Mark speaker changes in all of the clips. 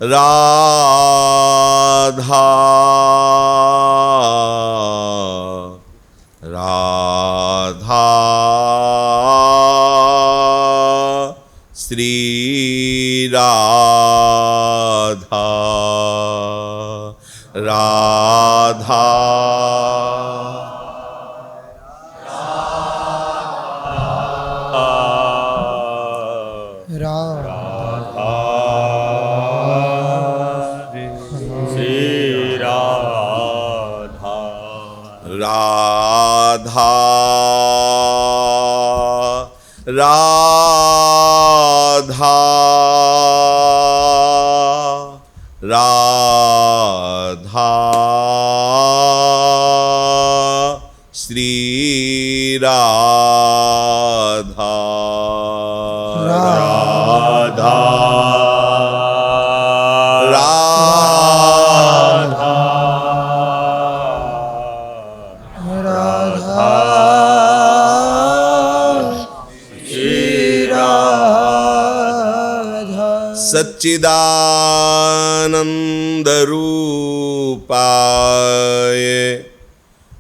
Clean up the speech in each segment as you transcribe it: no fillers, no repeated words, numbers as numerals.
Speaker 1: राधा राधा श्री राधा राधा राधा राधा राधा श्री राधा राधा सच्चिदानंद रूपाय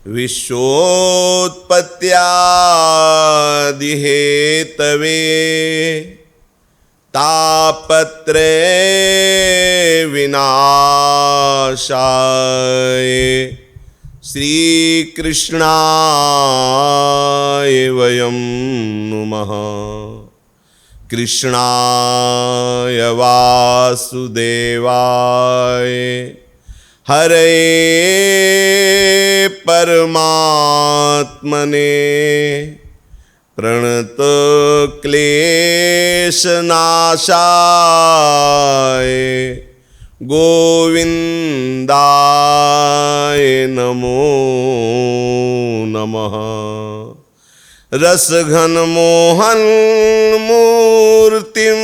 Speaker 1: विश्वोत्पत्त्यादि Hathaway तापत्रय विनाशाय श्री कृष्णाय वयं नुमः। कृष्णाय वासुदेवाय हरे परमात्मने प्रणतक्लेशनाशाय गोविन्दाय नमो नमः। रसघन मोहन मूर्तिम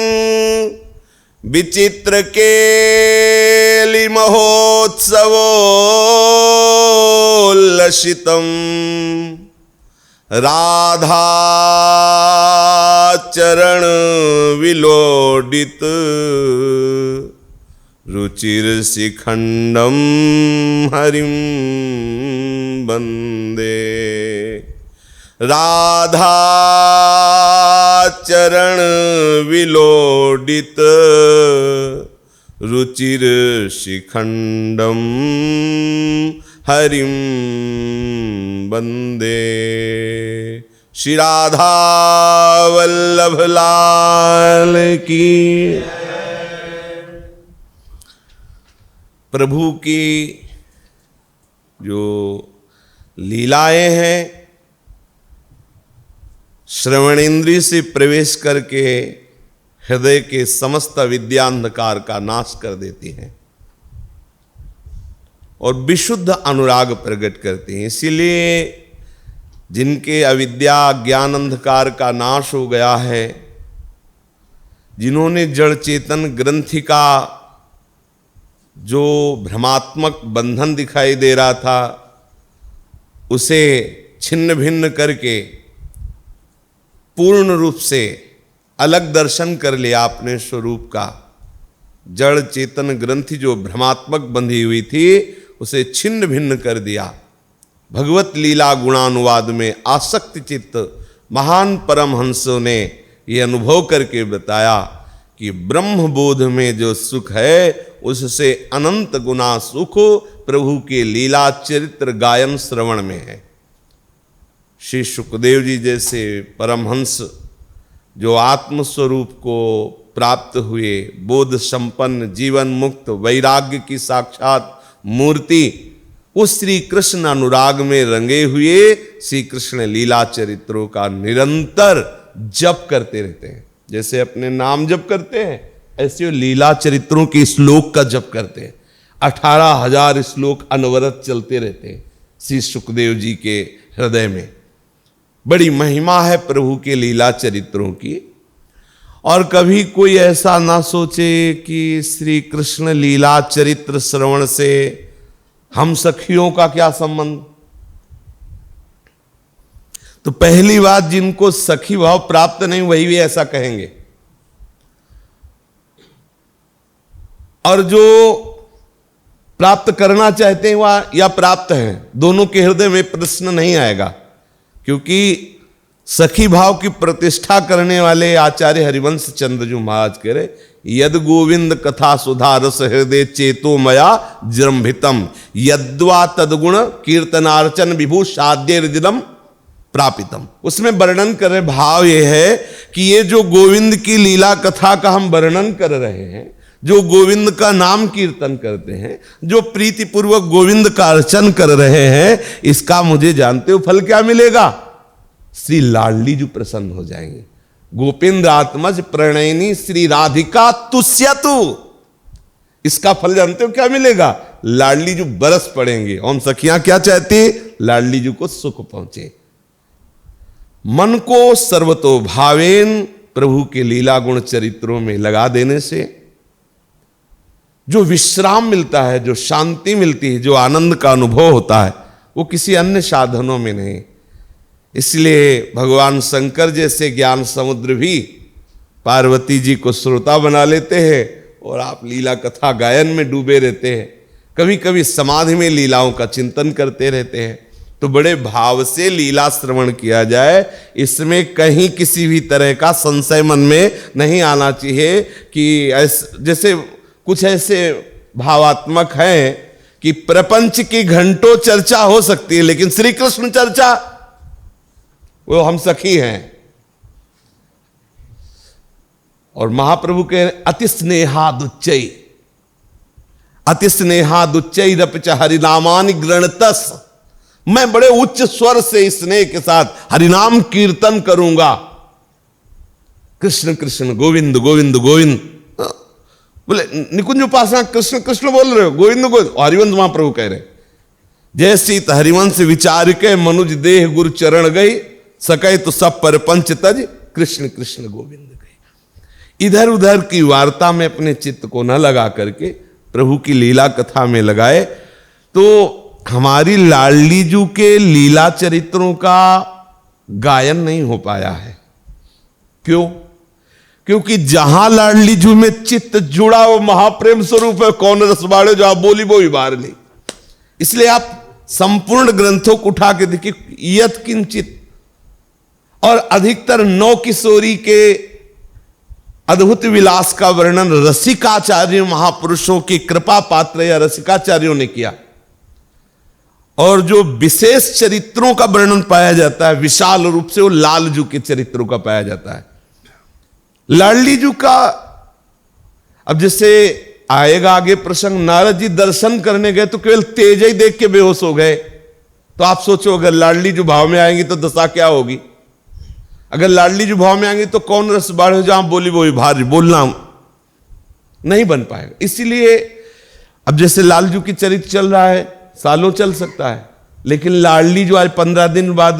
Speaker 1: विचित्र केलि महोत्सवोल्लसितम् राधा चरण विलोडित रुचिर शिखंडम हरिम वंदे। राधा चरण विलोडित रुचिर शिखंडम हरिम वंदे। श्री राधा वल्लभ लाल की। प्रभु की जो लीलाएं हैं श्रवण इंद्रिय से प्रवेश करके हृदय के समस्त विद्यांधकार का नाश कर देती हैं और विशुद्ध अनुराग प्रकट करती हैं। इसीलिए जिनके अविद्या ज्ञान अंधकार का नाश हो गया है, जिन्होंने जड़ चेतन ग्रंथि का जो भ्रमात्मक बंधन दिखाई दे रहा था उसे छिन्न भिन्न करके पूर्ण रूप से अलग दर्शन कर लिया अपने स्वरूप का। जड़ चेतन ग्रंथि जो भ्रमात्मक बंधी हुई थी उसे छिन्न भिन्न कर दिया। भगवत लीला गुणानुवाद में आसक्त चित्त महान परमहंसों ने ये अनुभव करके बताया कि ब्रह्म बोध में जो सुख है उससे अनंत गुना सुख प्रभु के लीला चरित्र गायन श्रवण में है। श्री सुखदेव जी जैसे परमहंस जो आत्मस्वरूप को प्राप्त हुए, बोध संपन्न, जीवन मुक्त, वैराग्य की साक्षात मूर्ति, उस श्री कृष्ण अनुराग में रंगे हुए श्री कृष्ण लीला चरित्रों का निरंतर जप करते रहते हैं। जैसे अपने नाम जप करते हैं ऐसे वो लीला चरित्रों के श्लोक का जप करते हैं। 18,000 श्लोक अनवरत चलते रहते हैं श्री सुखदेव जी के हृदय में। बड़ी महिमा है प्रभु के लीला चरित्रों की। और कभी कोई ऐसा ना सोचे कि श्री कृष्ण लीला चरित्र श्रवण से हम सखियों का क्या संबंध। तो पहली बात, जिनको सखी भाव प्राप्त नहीं वही भी ऐसा कहेंगे। और जो प्राप्त करना चाहते हैं वह या प्राप्त हैं, दोनों के हृदय में प्रश्न नहीं आएगा। क्योंकि सखी भाव की प्रतिष्ठा करने वाले आचार्य हरिवंश चंद्र जी महाराज कह रहे, यद गोविंद कथा सुधा रस हृदय चेतो मया जृंभितम यद्वा तदगुण कीर्तनार्चन विभू साध्य हृदयम प्रापितम। उसमें वर्णन कर रहे भाव यह है कि ये जो गोविंद की लीला कथा का हम वर्णन कर रहे हैं, जो गोविंद का नाम कीर्तन करते हैं, जो प्रीतिपूर्वक गोविंद का अर्चन कर रहे हैं, इसका मुझे जानते हो फल क्या मिलेगा? श्री लाडली जी प्रसन्न हो जाएंगे। गोपिंद आत्मज प्रणयनी श्री राधिका तुष्यतु, इसका फल जानते हो क्या मिलेगा? लाडली जी बरस पड़ेंगे। हम सखियां क्या चाहती? लाडली जी को सुख पहुंचे। मन को सर्वतो भावेन प्रभु के लीला गुण चरित्रों में लगा देने से जो विश्राम मिलता है, जो शांति मिलती है, जो आनंद का अनुभव होता है, वो किसी अन्य साधनों में नहीं। इसलिए भगवान शंकर जैसे ज्ञान समुद्र भी पार्वती जी को श्रोता बना लेते हैं और आप लीला कथा गायन में डूबे रहते हैं। कभी कभी समाधि में लीलाओं का चिंतन करते रहते हैं। तो बड़े भाव से लीला श्रवण किया जाए, इसमें कहीं किसी भी तरह का संशय मन में नहीं आना चाहिए कि जैसे कुछ ऐसे भावात्मक हैं कि प्रपंच की घंटों चर्चा हो सकती है, लेकिन श्री कृष्ण चर्चा वो हम सखी हैं। और महाप्रभु के अति स्नेहादुच्चै रपच हरिनामानि गृणतस, मैं बड़े उच्च स्वर से स्नेह के साथ हरिनाम कीर्तन करूंगा। कृष्ण कृष्ण गोविंद गोविंद गोविंद, बोले निकुंज उपासना कृष्ण कृष्ण बोल रहे हो, गोविंद गोविंद। हरिवंश महाप्रभु कह रहे, जैसी हरिवंश विचार के मनुज देह गुरु चरण गई सके तो सब पर पंच तज कृष्ण कृष्ण गोविंद गई। इधर उधर की वार्ता में अपने चित्त को न लगा करके प्रभु की लीला कथा में लगाए तो हमारी लाडली जू के लीला चरित्रों का गायन नहीं हो पाया है। क्यों? क्योंकि जहां लाडली जू में चित्त जुड़ा वो महाप्रेम स्वरूप है। कौन रस बाड़े जो आप बोली वो ही बार ली। इसलिए आप संपूर्ण ग्रंथों को उठा के देखिए, यत किंचित और अधिकतर नौ किशोरी के अद्भुत विलास का वर्णन रसिकाचार्य महापुरुषों की कृपा पात्र या रसिकाचार्यों ने किया। और जो विशेष चरित्रों का वर्णन पाया जाता है विशाल रूप से, वो लालजू के चरित्रों का पाया जाता है। लाडली जू का अब जैसे आएगा आगे प्रसंग, नारद जी दर्शन करने गए तो केवल तेज ही देख के बेहोश हो गए। तो आप सोचो अगर लाडली जू भाव में आएंगी तो दशा क्या होगी? अगर लाडली जू भाव में आएंगी तो कौन रस बाढ़ जहां बोली वो भारी बोलना नहीं बन पाएगा। इसीलिए अब जैसे लालजू की चरित्र चल रहा है, सालों चल सकता है, लेकिन लाडली जो आज 15 दिन बाद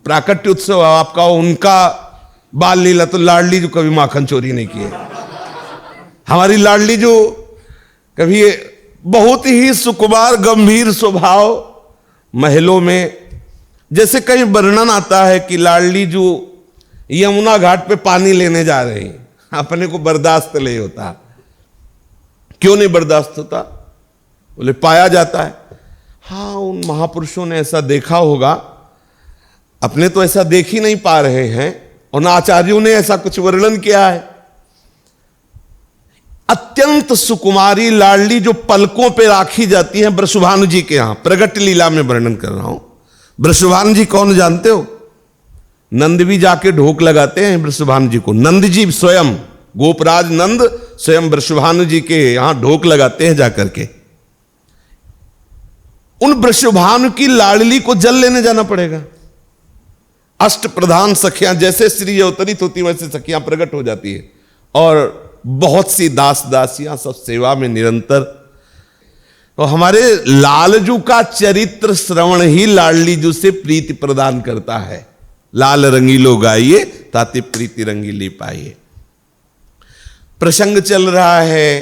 Speaker 1: प्राकट्य उत्सव आपका, उनका बाल लीला, तो लाडली जो कभी माखन चोरी नहीं किए। हमारी लाडली जो कभी बहुत ही सुकुमार गंभीर स्वभाव, महलों में जैसे कहीं वर्णन आता है कि लाडली जो यमुना घाट पे पानी लेने जा रही हैं, अपने को बर्दाश्त नहीं होता। क्यों नहीं बर्दाश्त होता? बोले पाया जाता है। हाँ, उन महापुरुषों ने ऐसा देखा होगा, अपने तो ऐसा देख ही नहीं पा रहे हैं और ना आचार्यों ने ऐसा कुछ वर्णन किया है। अत्यंत सुकुमारी लाडली जो पलकों पे राखी जाती है वृषभानु जी के यहां, प्रगट लीला में वर्णन कर रहा हूं। वृषभानु जी कौन जानते हो? नंद भी जाके ढोक लगाते हैं वृषभानु जी को। नंद जी स्वयं, गोपराज नंद स्वयं वृषभानु जी के यहां ढोक लगाते हैं जाकर के। उन वृषभानु की लाडली को जल लेने जाना पड़ेगा। अष्ट प्रधान सखियां जैसे श्री अवतरित होती वैसे सखियां प्रकट हो जाती है और बहुत सी दास दासियां सब सेवा में निरंतर। तो हमारे लालजू का चरित्र श्रवण ही लाडली जू से प्रीति प्रदान करता है। लाल रंगीलो गाइए ताते प्रीति रंगीली पाइए। प्रसंग चल रहा है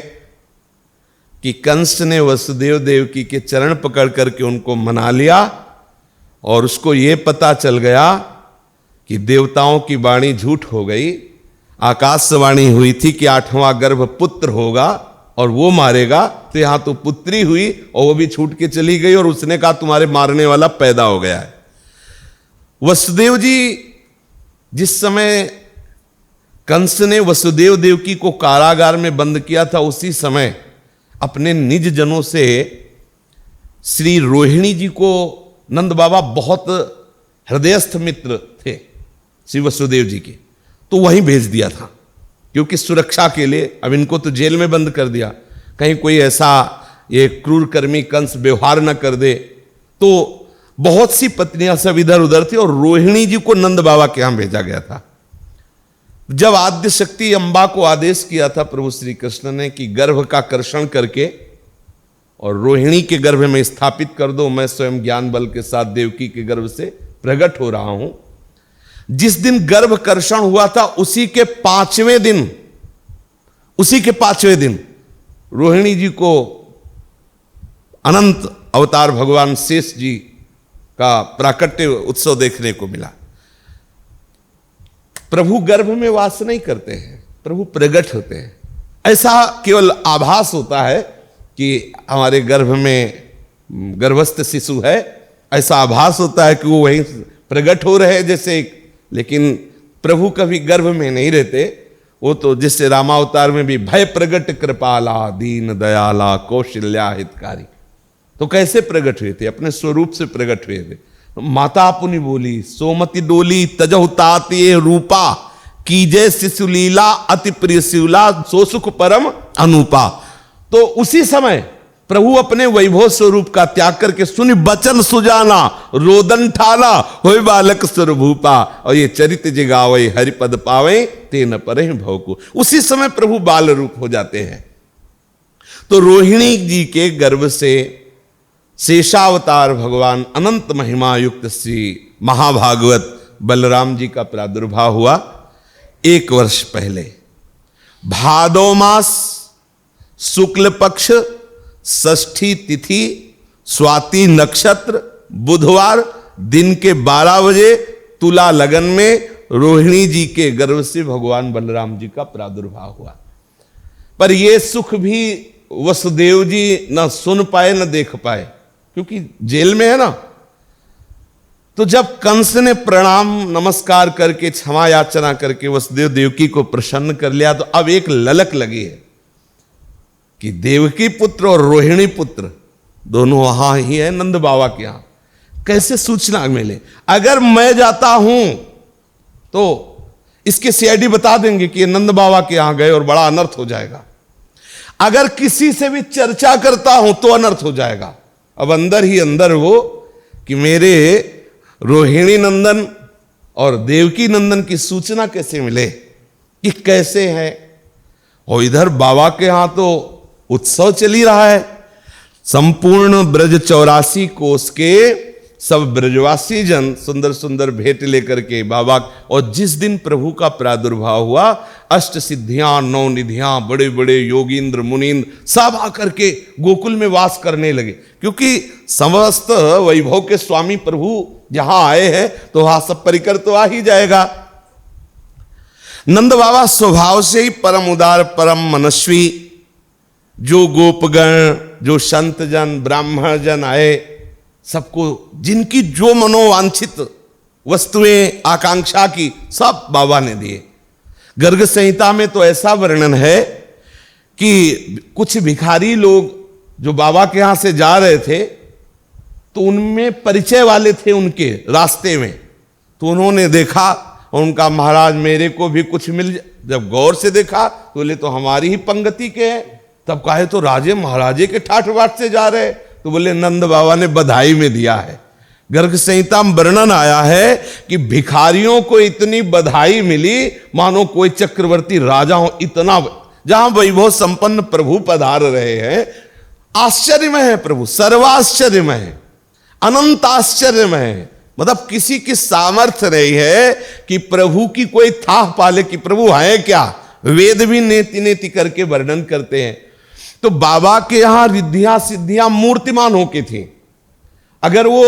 Speaker 1: कि कंस ने वसुदेव देवकी के चरण पकड़ करके उनको मना लिया और उसको यह पता चल गया कि देवताओं की वाणी झूठ हो गई। आकाशवाणी हुई थी कि 8वां गर्भ पुत्र होगा और वो मारेगा तो यहां तो पुत्री हुई और वो भी छूट के चली गई और उसने कहा तुम्हारे मारने वाला पैदा हो गया है। वसुदेव जी जिस समय कंस ने वसुदेव देवकी को कारागार में बंद किया था, उसी समय अपने निज जनों से श्री रोहिणी जी को नंद बाबा बहुत हृदयस्थ मित्र थे श्री वसुदेव जी के, तो वहीं भेज दिया था क्योंकि सुरक्षा के लिए। अब इनको तो जेल में बंद कर दिया, कहीं कोई ऐसा ये क्रूर कर्मी कंस व्यवहार न कर दे। तो बहुत सी पत्नियां सब इधर उधर थी और रोहिणी जी को नंद बाबा के यहां भेजा गया था। जब आद्य शक्ति अंबा को आदेश किया था प्रभु श्री कृष्ण ने कि गर्भ का कर्षण करके और रोहिणी के गर्भ में स्थापित कर दो, मैं स्वयं ज्ञान बल के साथ देवकी के गर्भ से प्रकट हो रहा हूं। जिस दिन गर्भ कर्षण हुआ था उसी के पांचवें दिन रोहिणी जी को अनंत अवतार भगवान शेष जी का प्राकट्य उत्सव देखने को मिला। प्रभु गर्भ में वास नहीं करते हैं, प्रभु प्रकट होते हैं। ऐसा केवल आभास होता है कि हमारे गर्भ में गर्भस्थ शिशु है, ऐसा आभास होता है कि वो वहीं प्रकट हो रहे जैसे, लेकिन प्रभु कभी गर्भ में नहीं रहते। वो तो जिससे रामावतार में भी भय प्रगट कृपाला दीन दयाला कौशल्या हितकारी, तो कैसे प्रकट हुए थे? अपने स्वरूप से प्रकट हुए थे। माता पुनि बोली सोमति डोली तजहु तात ये रूपा कीजय शिशु लीला अति प्रिय शिवला सो सुख परम अनुपा। तो उसी समय प्रभु अपने वैभव स्वरूप का त्याग करके सुनि बचन सुजाना रोदन ठाला होय बालक स्वरूपा और ये चरित जिगावे हरिपद पावे ते न परे भवकु। उसी समय प्रभु बाल रूप हो जाते हैं। तो रोहिणी जी के गर्भ से शेषावतार भगवान अनंत महिमा युक्त श्री महाभागवत बलराम जी का प्रादुर्भाव हुआ 1 वर्ष पहले। भादो मास शुक्ल पक्ष षष्ठी तिथि स्वाति नक्षत्र बुधवार दिन के 12 बजे तुला लगन में रोहिणी जी के गर्भ से भगवान बलराम जी का प्रादुर्भाव हुआ। पर यह सुख भी वसुदेव जी न सुन पाए न देख पाए क्योंकि जेल में है ना। तो जब कंस ने प्रणाम नमस्कार करके क्षमा याचना करके वसुदेव देवकी को प्रसन्न कर लिया, तो अब एक ललक लगी है कि देवकी पुत्र और रोहिणी पुत्र दोनों वहां ही है नंद बाबा के यहां। कैसे सूचना मिले? अगर मैं जाता हूं तो इसके सीआईडी बता देंगे कि ये नंद बाबा के यहां गए और बड़ा अनर्थ हो जाएगा। अगर किसी से भी चर्चा करता हूं तो अनर्थ हो जाएगा। अब अंदर ही अंदर वो कि मेरे रोहिणी नंदन और देवकी नंदन की सूचना कैसे मिले कि कैसे है। और इधर बाबा के यहां तो उत्सव चली रहा है। संपूर्ण ब्रज 84 कोस के सब ब्रजवासी जन सुंदर सुंदर भेंट लेकर के बाबा, और जिस दिन प्रभु का प्रादुर्भाव हुआ 8 सिद्धियां 9 निधियां बड़े बड़े योगींद्र मुनींद्र सब आकर के गोकुल में वास करने लगे, क्योंकि समस्त वैभव के स्वामी प्रभु जहां आए हैं तो वहां सब परिकर तो आ ही जाएगा। नंद बाबा स्वभाव से ही परम उदार परम मनस्वी, जो गोपगण जो संत जन ब्राह्मण जन आए सबको जिनकी जो मनोवांछित वस्तुएं आकांक्षा की सब बाबा ने दिए। गर्ग संहिता में तो ऐसा वर्णन है कि कुछ भिखारी लोग जो बाबा के यहां से जा रहे थे तो उनमें परिचय वाले थे उनके रास्ते में, तो उन्होंने देखा और उनका महाराज मेरे को भी कुछ मिल जाए। जब गौर से देखा तो बोले तो हमारी ही पंगति के हैं। तब कहे तो राजे महाराजे के ठाठ बाट से जा रहे, तो बोले नंद बाबा ने बधाई में दिया है। गर्ग संहिता में वर्णन आया है कि भिखारियों को इतनी बधाई मिली मानो कोई चक्रवर्ती राजा हो। इतना जहां वैभव संपन्न प्रभु पधार रहे हैं, आश्चर्यमय है प्रभु, सर्वाश्चर्यमय है, अनंत आश्चर्यमय है। मतलब किसी की सामर्थ्य नहीं है कि प्रभु की कोई था पाले कि प्रभु है क्या। वेद भी नेति नेति करके वर्णन करते हैं। तो बाबा के यहां रिद्धियां सिद्धियां मूर्तिमान होके थी। अगर वो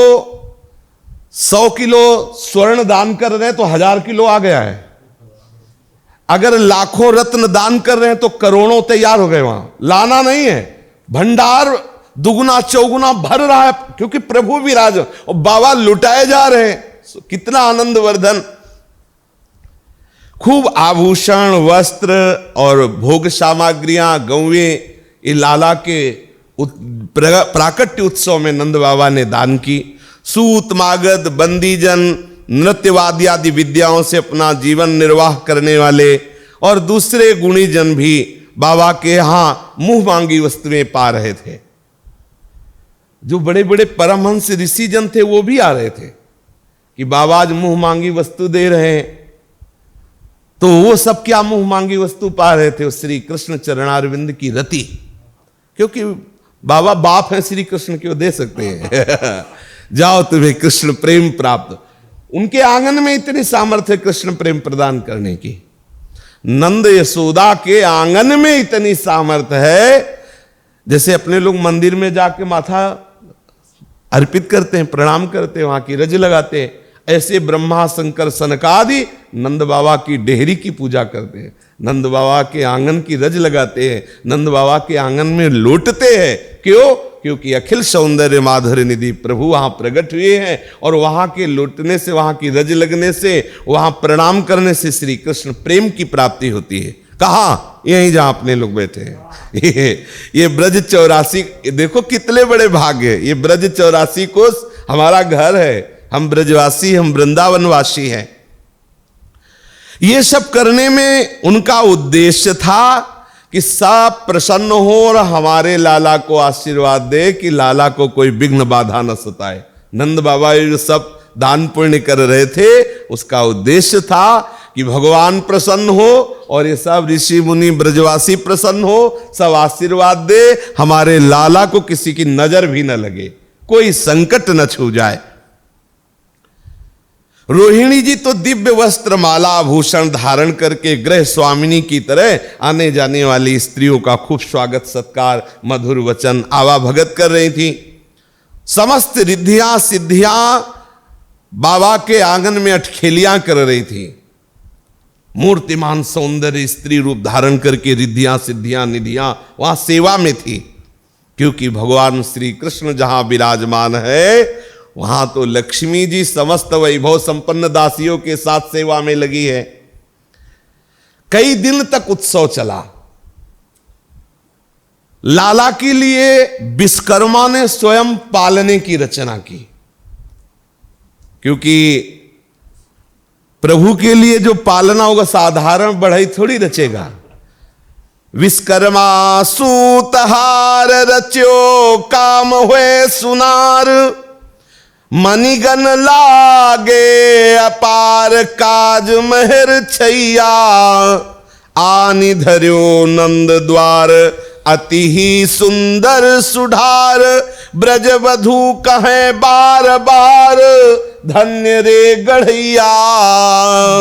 Speaker 1: 100 किलो स्वर्ण दान कर रहे तो 1000 किलो आ गया है। अगर लाखों रत्न दान कर रहे हैं तो करोड़ों तैयार हो गए, वहां लाना नहीं है, भंडार दुगुना चौगुना भर रहा है, क्योंकि प्रभु विराज और बाबा लुटाए जा रहे हैं। कितना आनंद वर्धन, खूब आभूषण वस्त्र और भोग सामग्रियां गौवे ये लाला के प्राकट्य उत्सव में नंद बाबा ने दान की। सूत मागध बंदीजन नृत्यवादी आदि विद्याओं से अपना जीवन निर्वाह करने वाले और दूसरे गुणीजन भी बाबा के यहां मुंह मांगी वस्तुएं पा रहे थे। जो बड़े बड़े परमहंस ऋषि जन थे वो भी आ रहे थे कि बाबा आज मुंह मांगी वस्तु दे रहे हैं। तो वो सब क्या मुंह मांगी वस्तु पा रहे थे? श्री कृष्ण चरणारविंद की रति, क्योंकि बाबा बाप हैं श्री कृष्ण, क्यों दे सकते हैं जाओ तुम्हें कृष्ण प्रेम प्राप्त। उनके आंगन में इतनी सामर्थ्य कृष्ण प्रेम प्रदान करने की, नंद यशोदा के आंगन में इतनी सामर्थ्य है। जैसे अपने लोग मंदिर में जाके माथा अर्पित करते हैं, प्रणाम करते हैं, वहां की रज लगाते हैं, ऐसे ब्रह्मा शंकर सनकादि नंद बाबा की डेहरी की पूजा करते हैं, नंद बाबा के आंगन की रज लगाते हैं, नंद बाबा के आंगन में लौटते हैं। क्यों? क्योंकि अखिल सौंदर्य माधुर्य निधि प्रभु वहां प्रकट हुए हैं और वहां के लौटने से, वहां की रज लगने से, वहां प्रणाम करने से श्री कृष्ण प्रेम की प्राप्ति होती है। कहां? यहीं जहां अपने लोग बैठे हैं। ये ब्रज 84, देखो कितने बड़े भाग्य, ये ब्रज 84 कोस हमारा घर है, हम ब्रजवासी, हम वृंदावनवासी हैं। ये सब करने में उनका उद्देश्य था कि सब प्रसन्न हो और हमारे लाला को आशीर्वाद दे कि लाला को कोई विघ्न बाधा न सताए। नंद बाबा ये सब दान पुण्य कर रहे थे, उसका उद्देश्य था कि भगवान प्रसन्न हो और ये सब ऋषि मुनि ब्रजवासी प्रसन्न हो, सब आशीर्वाद दे, हमारे लाला को किसी की नजर भी न लगे, कोई संकट न छू जाए। रोहिणी जी तो दिव्य वस्त्र माला आभूषण धारण करके गृह स्वामिनी की तरह आने जाने वाली स्त्रियों का खूब स्वागत सत्कार मधुर वचन आवाभगत कर रही थी। समस्त रिद्धियां सिद्धियां बाबा के आंगन में अटखेलियां कर रही थी। मूर्तिमान सौंदर्य स्त्री रूप धारण करके रिद्धियां सिद्धियां निधियां वहां सेवा में थी, क्योंकि भगवान श्री कृष्ण जहां विराजमान है वहां तो लक्ष्मी जी समस्त वैभव संपन्न दासियों के साथ सेवा में लगी है। कई दिन तक उत्सव चला। लाला के लिए विश्वकर्मा ने स्वयं पालने की रचना की, क्योंकि प्रभु के लिए जो पालना होगा साधारण बढ़ई थोड़ी रचेगा। विश्वकर्मा सूतहार रच्यो काम हुए सुनार, मणिगन लागे अपार काज महर छैया, आनि धर्यो नंद द्वार अति ही सुंदर सुधार, ब्रजवधु कहे बार बार धन्य रे गढ़ैया।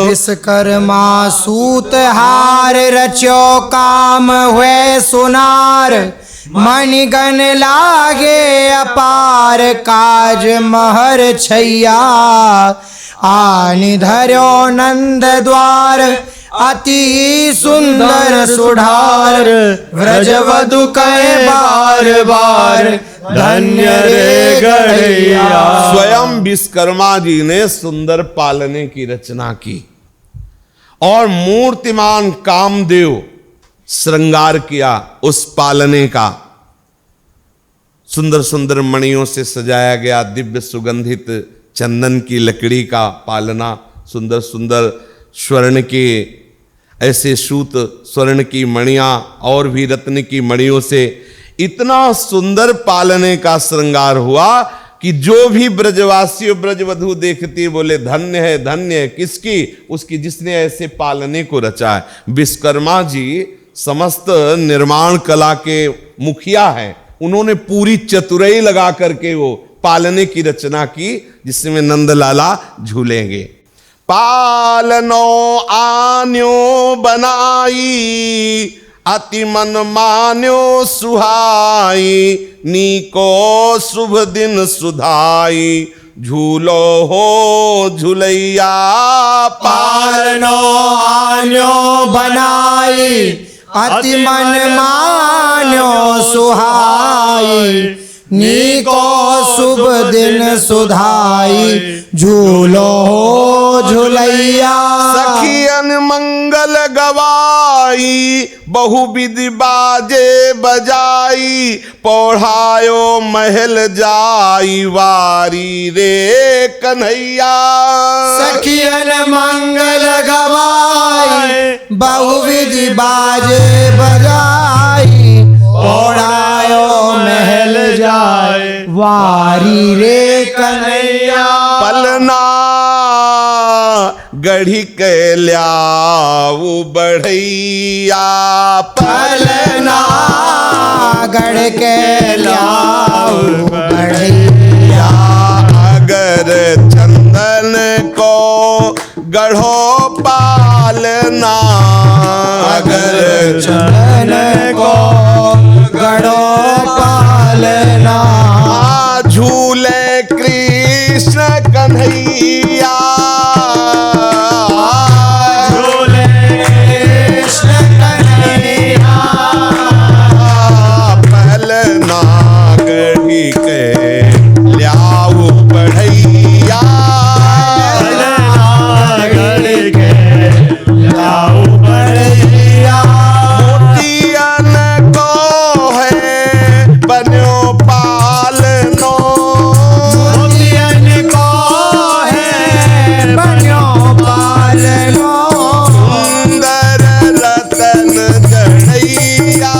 Speaker 2: विश्वकर्मा सूतहार रच्यो काम हुए सुनार, मणिगन लागे अपार काज महर छैया, आनि धर्यो नंद द्वार अति सुंदर सुधार, व्रजवधु कहे बार बार धन्य रे गढ़ैया।
Speaker 1: स्वयं विश्वकर्मा जी ने सुंदर पालने की रचना की और मूर्तिमान कामदेव श्रृंगार किया उस पालने का। सुंदर सुंदर मणियों से सजाया गया दिव्य सुगंधित चंदन की लकड़ी का पालना, सुंदर सुंदर स्वर्ण के ऐसे सूत स्वर्ण की मणियां और भी रत्न की मणियों से इतना सुंदर पालने का श्रृंगार हुआ कि जो भी ब्रजवासी ब्रजवधु देखती बोले धन्य है किसकी? उसकी जिसने ऐसे पालने को रचा है। विश्वकर्मा जी समस्त निर्माण कला के मुखिया हैं, उन्होंने पूरी चतुराई लगा करके वो पालने की रचना की जिसमें नंदलाला झूलेंगे। पालनो आन्यो बनाई अति मन मान्यो सुहाई, नीको शुभ दिन सुधाई झूलो हो झुलैया
Speaker 2: पालनो आन्यो बनाई अति मन मान्यो सुहाई नीको शुभ दिन सुधाई झूलो हो झुलैया
Speaker 1: सखियन मंगल गवाई बहुविधि बाजे बजाई पौढ़ायो महल जाई वारी रे कन्हैया
Speaker 2: सखियन मंगल गवाई बहुविधि बाजे बजाई ओढ़ायो महल जाए वारी रे कन्हैया
Speaker 1: पलना गढ़ी के ल्याऊ बढ़ैया
Speaker 2: पलना गढ़ के लाओ बढ़ैया
Speaker 1: अगर चंदन को गढ़ो पालना अगर
Speaker 2: चंदन को गढ़ो पालना
Speaker 1: झूले कृष्ण कन्हैया
Speaker 2: झूले कृष्ण कन्हैया
Speaker 1: पलना गढ़ी के ल्याऊ बढ़ैया
Speaker 2: गढ़ के लाओ बढ़ैया
Speaker 1: मोतियन को है बन्यो पालनो
Speaker 2: मोतियन को है बन्यो पालनो
Speaker 1: सुंदर रतन जड़ैया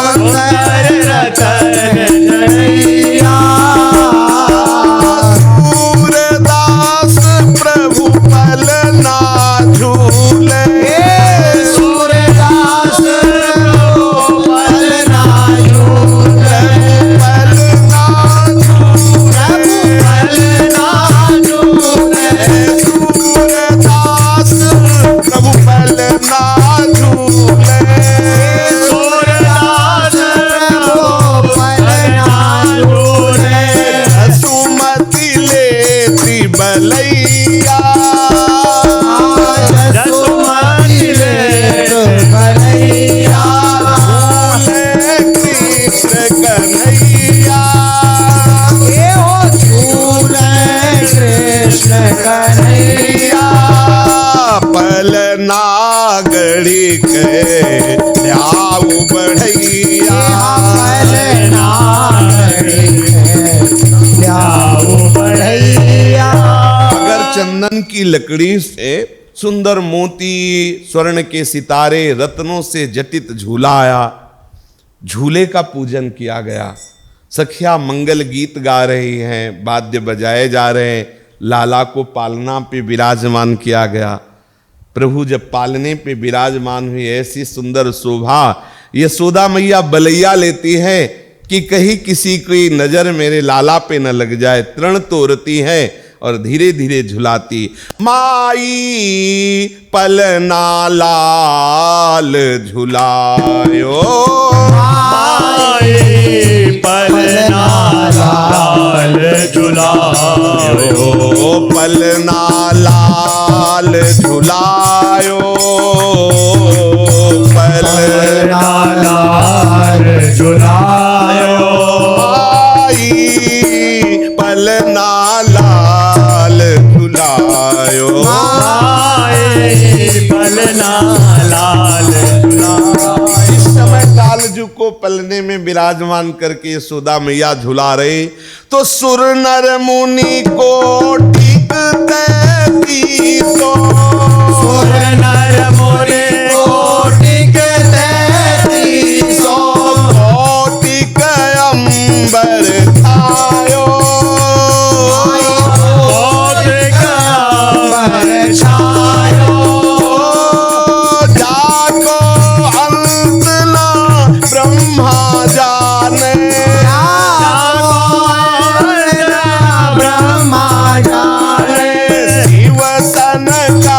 Speaker 2: सुंदर रतन जड़ैया
Speaker 1: सूरदास प्रभु पलना झूले
Speaker 2: सूरदास पलना झूले
Speaker 1: पलना
Speaker 2: पलना झूले
Speaker 1: सूरदास प्रभु पलना झूले
Speaker 2: सूरदास पलना झूले
Speaker 1: सुमति लेती बलैया
Speaker 2: जसुमति लेत भलैया
Speaker 1: कृष्ण कन्हैया
Speaker 2: ए हो झूले कृष्ण कन्हैया
Speaker 1: पलना गढ़ी के ल्याऊ बढ़ैया
Speaker 2: पलना लाओ बढ़ैया
Speaker 1: अगर चंदन की लकड़ी से सुंदर मोती स्वर्ण के सितारे रत्नों से जटित झूला आया झूले का पूजन किया गया सखिया मंगल गीत गा रही हैं वाद्य बजाए जा रहे हैं लाला को पालना पे विराजमान किया गया प्रभु जब पालने पे विराजमान हुई ऐसी सुंदर शोभा यशोदा मैया बलैया लेती है कि कहीं किसी की नजर मेरे लाला पे न लग जाए तृण तोड़ती है और धीरे धीरे झुलाती माई पलना लाल झुलायो
Speaker 2: पलना लाल
Speaker 1: ओ पलना लाल झुलायो पलना
Speaker 2: लाल झुलायो
Speaker 1: आई पलना लाल झुलायो
Speaker 2: पलना लाल
Speaker 1: इस समय कालजू को पलने में विराजमान करके यशोदा मैया झुला रहे तो सुर नर मुनि को ठीक तैतीसो
Speaker 2: सुर नर मुनि कोटिक तैतीसो
Speaker 1: कौतिक अंबर छायो
Speaker 2: कोटिक अंबर छायो
Speaker 1: जाको अंत ना ब्रह्मा जाने
Speaker 2: ब्रह्मा जाने
Speaker 1: शिव सन का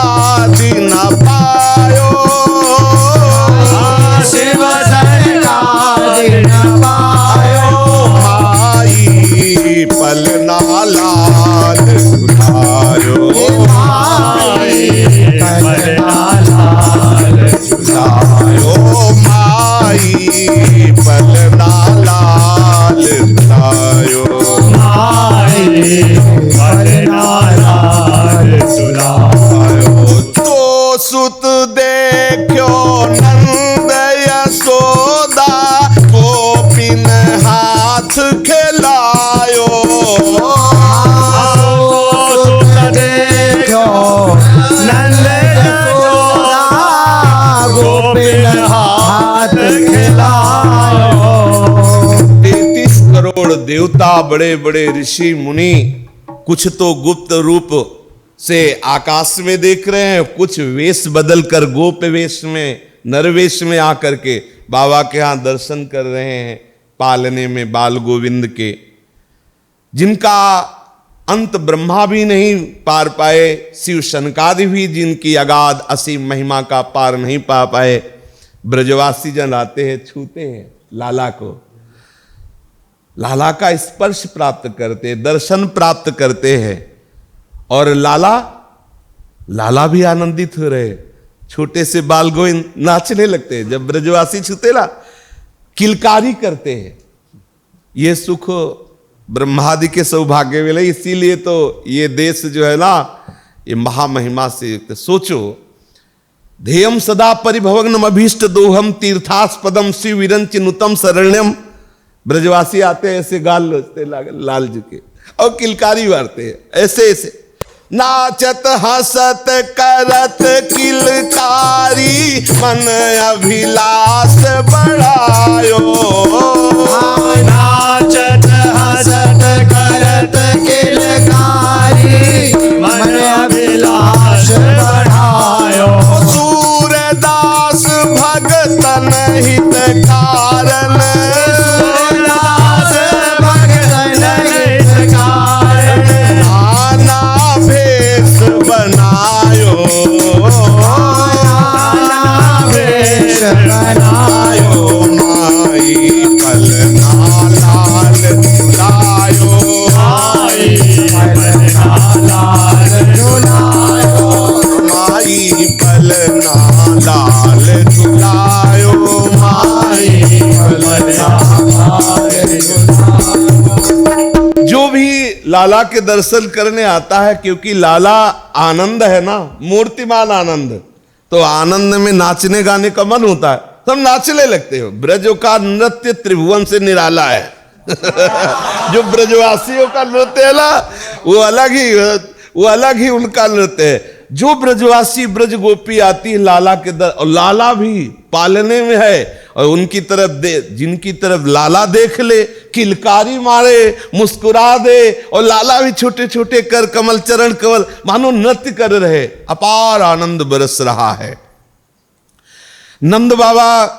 Speaker 1: देवता, बड़े बड़े ऋषि मुनि, कुछ तो गुप्त रूप से आकाश में देख रहे हैं, कुछ वेश बदल कर गोप वेश में, नरवेश में आकर के बाबा के यहाँ दर्शन कर रहे हैं, पालने में बाल गोविंद के, जिनका अंत ब्रह्मा भी नहीं पार पाए, शिव शनकादि भी जिनकी अगाध असीम महिमा का पार नहीं पा पाए। ब्रजवासी जन आते हैं, छूते हैं लाला को, लाला का स्पर्श प्राप्त करते, दर्शन प्राप्त करते हैं, और लाला भी आनंदित हो रहे। छोटे से बाल गोविंद नाचने लगते हैं जब ब्रजवासी छूते ना, किलकारी करते हैं। ये सुख ब्रह्मादि के सौभाग्य मिले, इसीलिए तो ये देश जो है ना, ये महामहिमा से युक्त। सोचो, ध्येयम सदा परिभवग्नम अभीष्ट दोहम तीर्थास्पदम शिव विरंच नुतम शरण्यम। ब्रजवासी आते हैं ऐसे गाल लोचते लाल जी के, और किलकारी मारते हैं ऐसे ऐसे, नाचत हंसत करत किलकारी, मन अभिलाष बढ़ायो।
Speaker 2: नाचत हंसत करत किलकारी, मन अभिलाष बढ़ायो।
Speaker 1: सूरदास भगतन हित कारण, बनायो माई पलना लाल झुलायो, माई पलना लाल झुलायो, माई पलना लाल झुलायो, माई पलना लाल झुलायो। जो भी लाला के दर्शन करने आता है, क्योंकि लाला आनंद है ना, मूर्तिमान आनंद, तो आनंद में नाचने गाने का मन होता है, सब नाचने लगते हो। ब्रजों का नृत्य त्रिभुवन से निराला है। जो ब्रजवासियों का नृत्य है ना, वो अलग ही उनका नृत्य है। जो ब्रजवासी ब्रज गोपी आती है लाला के दर, और लाला भी पालने में है, और उनकी तरफ जिनकी तरफ लाला देख ले, किलकारी मारे, मुस्कुरा दे, और लाला भी छोटे छोटे कर कमल चरण कमल मानो नृत्य कर रहे, अपार आनंद बरस रहा है। नंद बाबा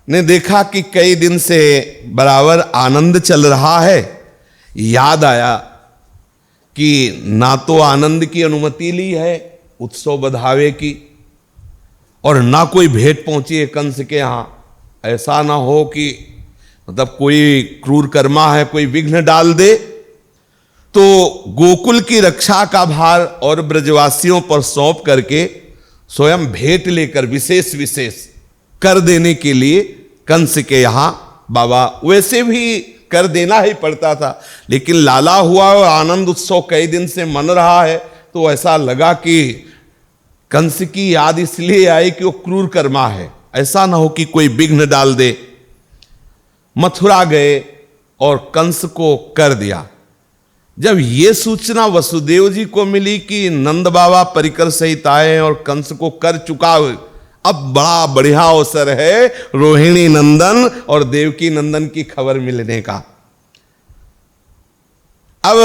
Speaker 1: ने देखा कि कई दिन से बराबर आनंद चल रहा है, याद आया कि ना तो आनंद की अनुमति ली है उत्सव बधावे की, और ना कोई भेंट पहुंची है कंस के यहाँ। ऐसा ना हो कि मतलब कोई क्रूर कर्मा है, कोई विघ्न डाल दे। तो गोकुल की रक्षा का भार और ब्रजवासियों पर सौंप करके स्वयं भेंट लेकर विशेष कर देने के लिए कंस के यहाँ बाबा, वैसे भी कर देना ही पड़ता था, लेकिन लाला हुआ और आनंद उत्सव कई दिन से मन रहा है, तो ऐसा लगा कि कंस की याद इसलिए आई कि वो क्रूर कर्मा है, ऐसा ना हो कि कोई विघ्न डाल दे। मथुरा गए और कंस को कर दिया। जब ये सूचना वसुदेव जी को मिली कि नंद बाबा परिकर सहित आए और कंस को कर चुका, अब बड़ा बढ़िया अवसर है रोहिणी नंदन और देवकी नंदन की खबर मिलने का। अब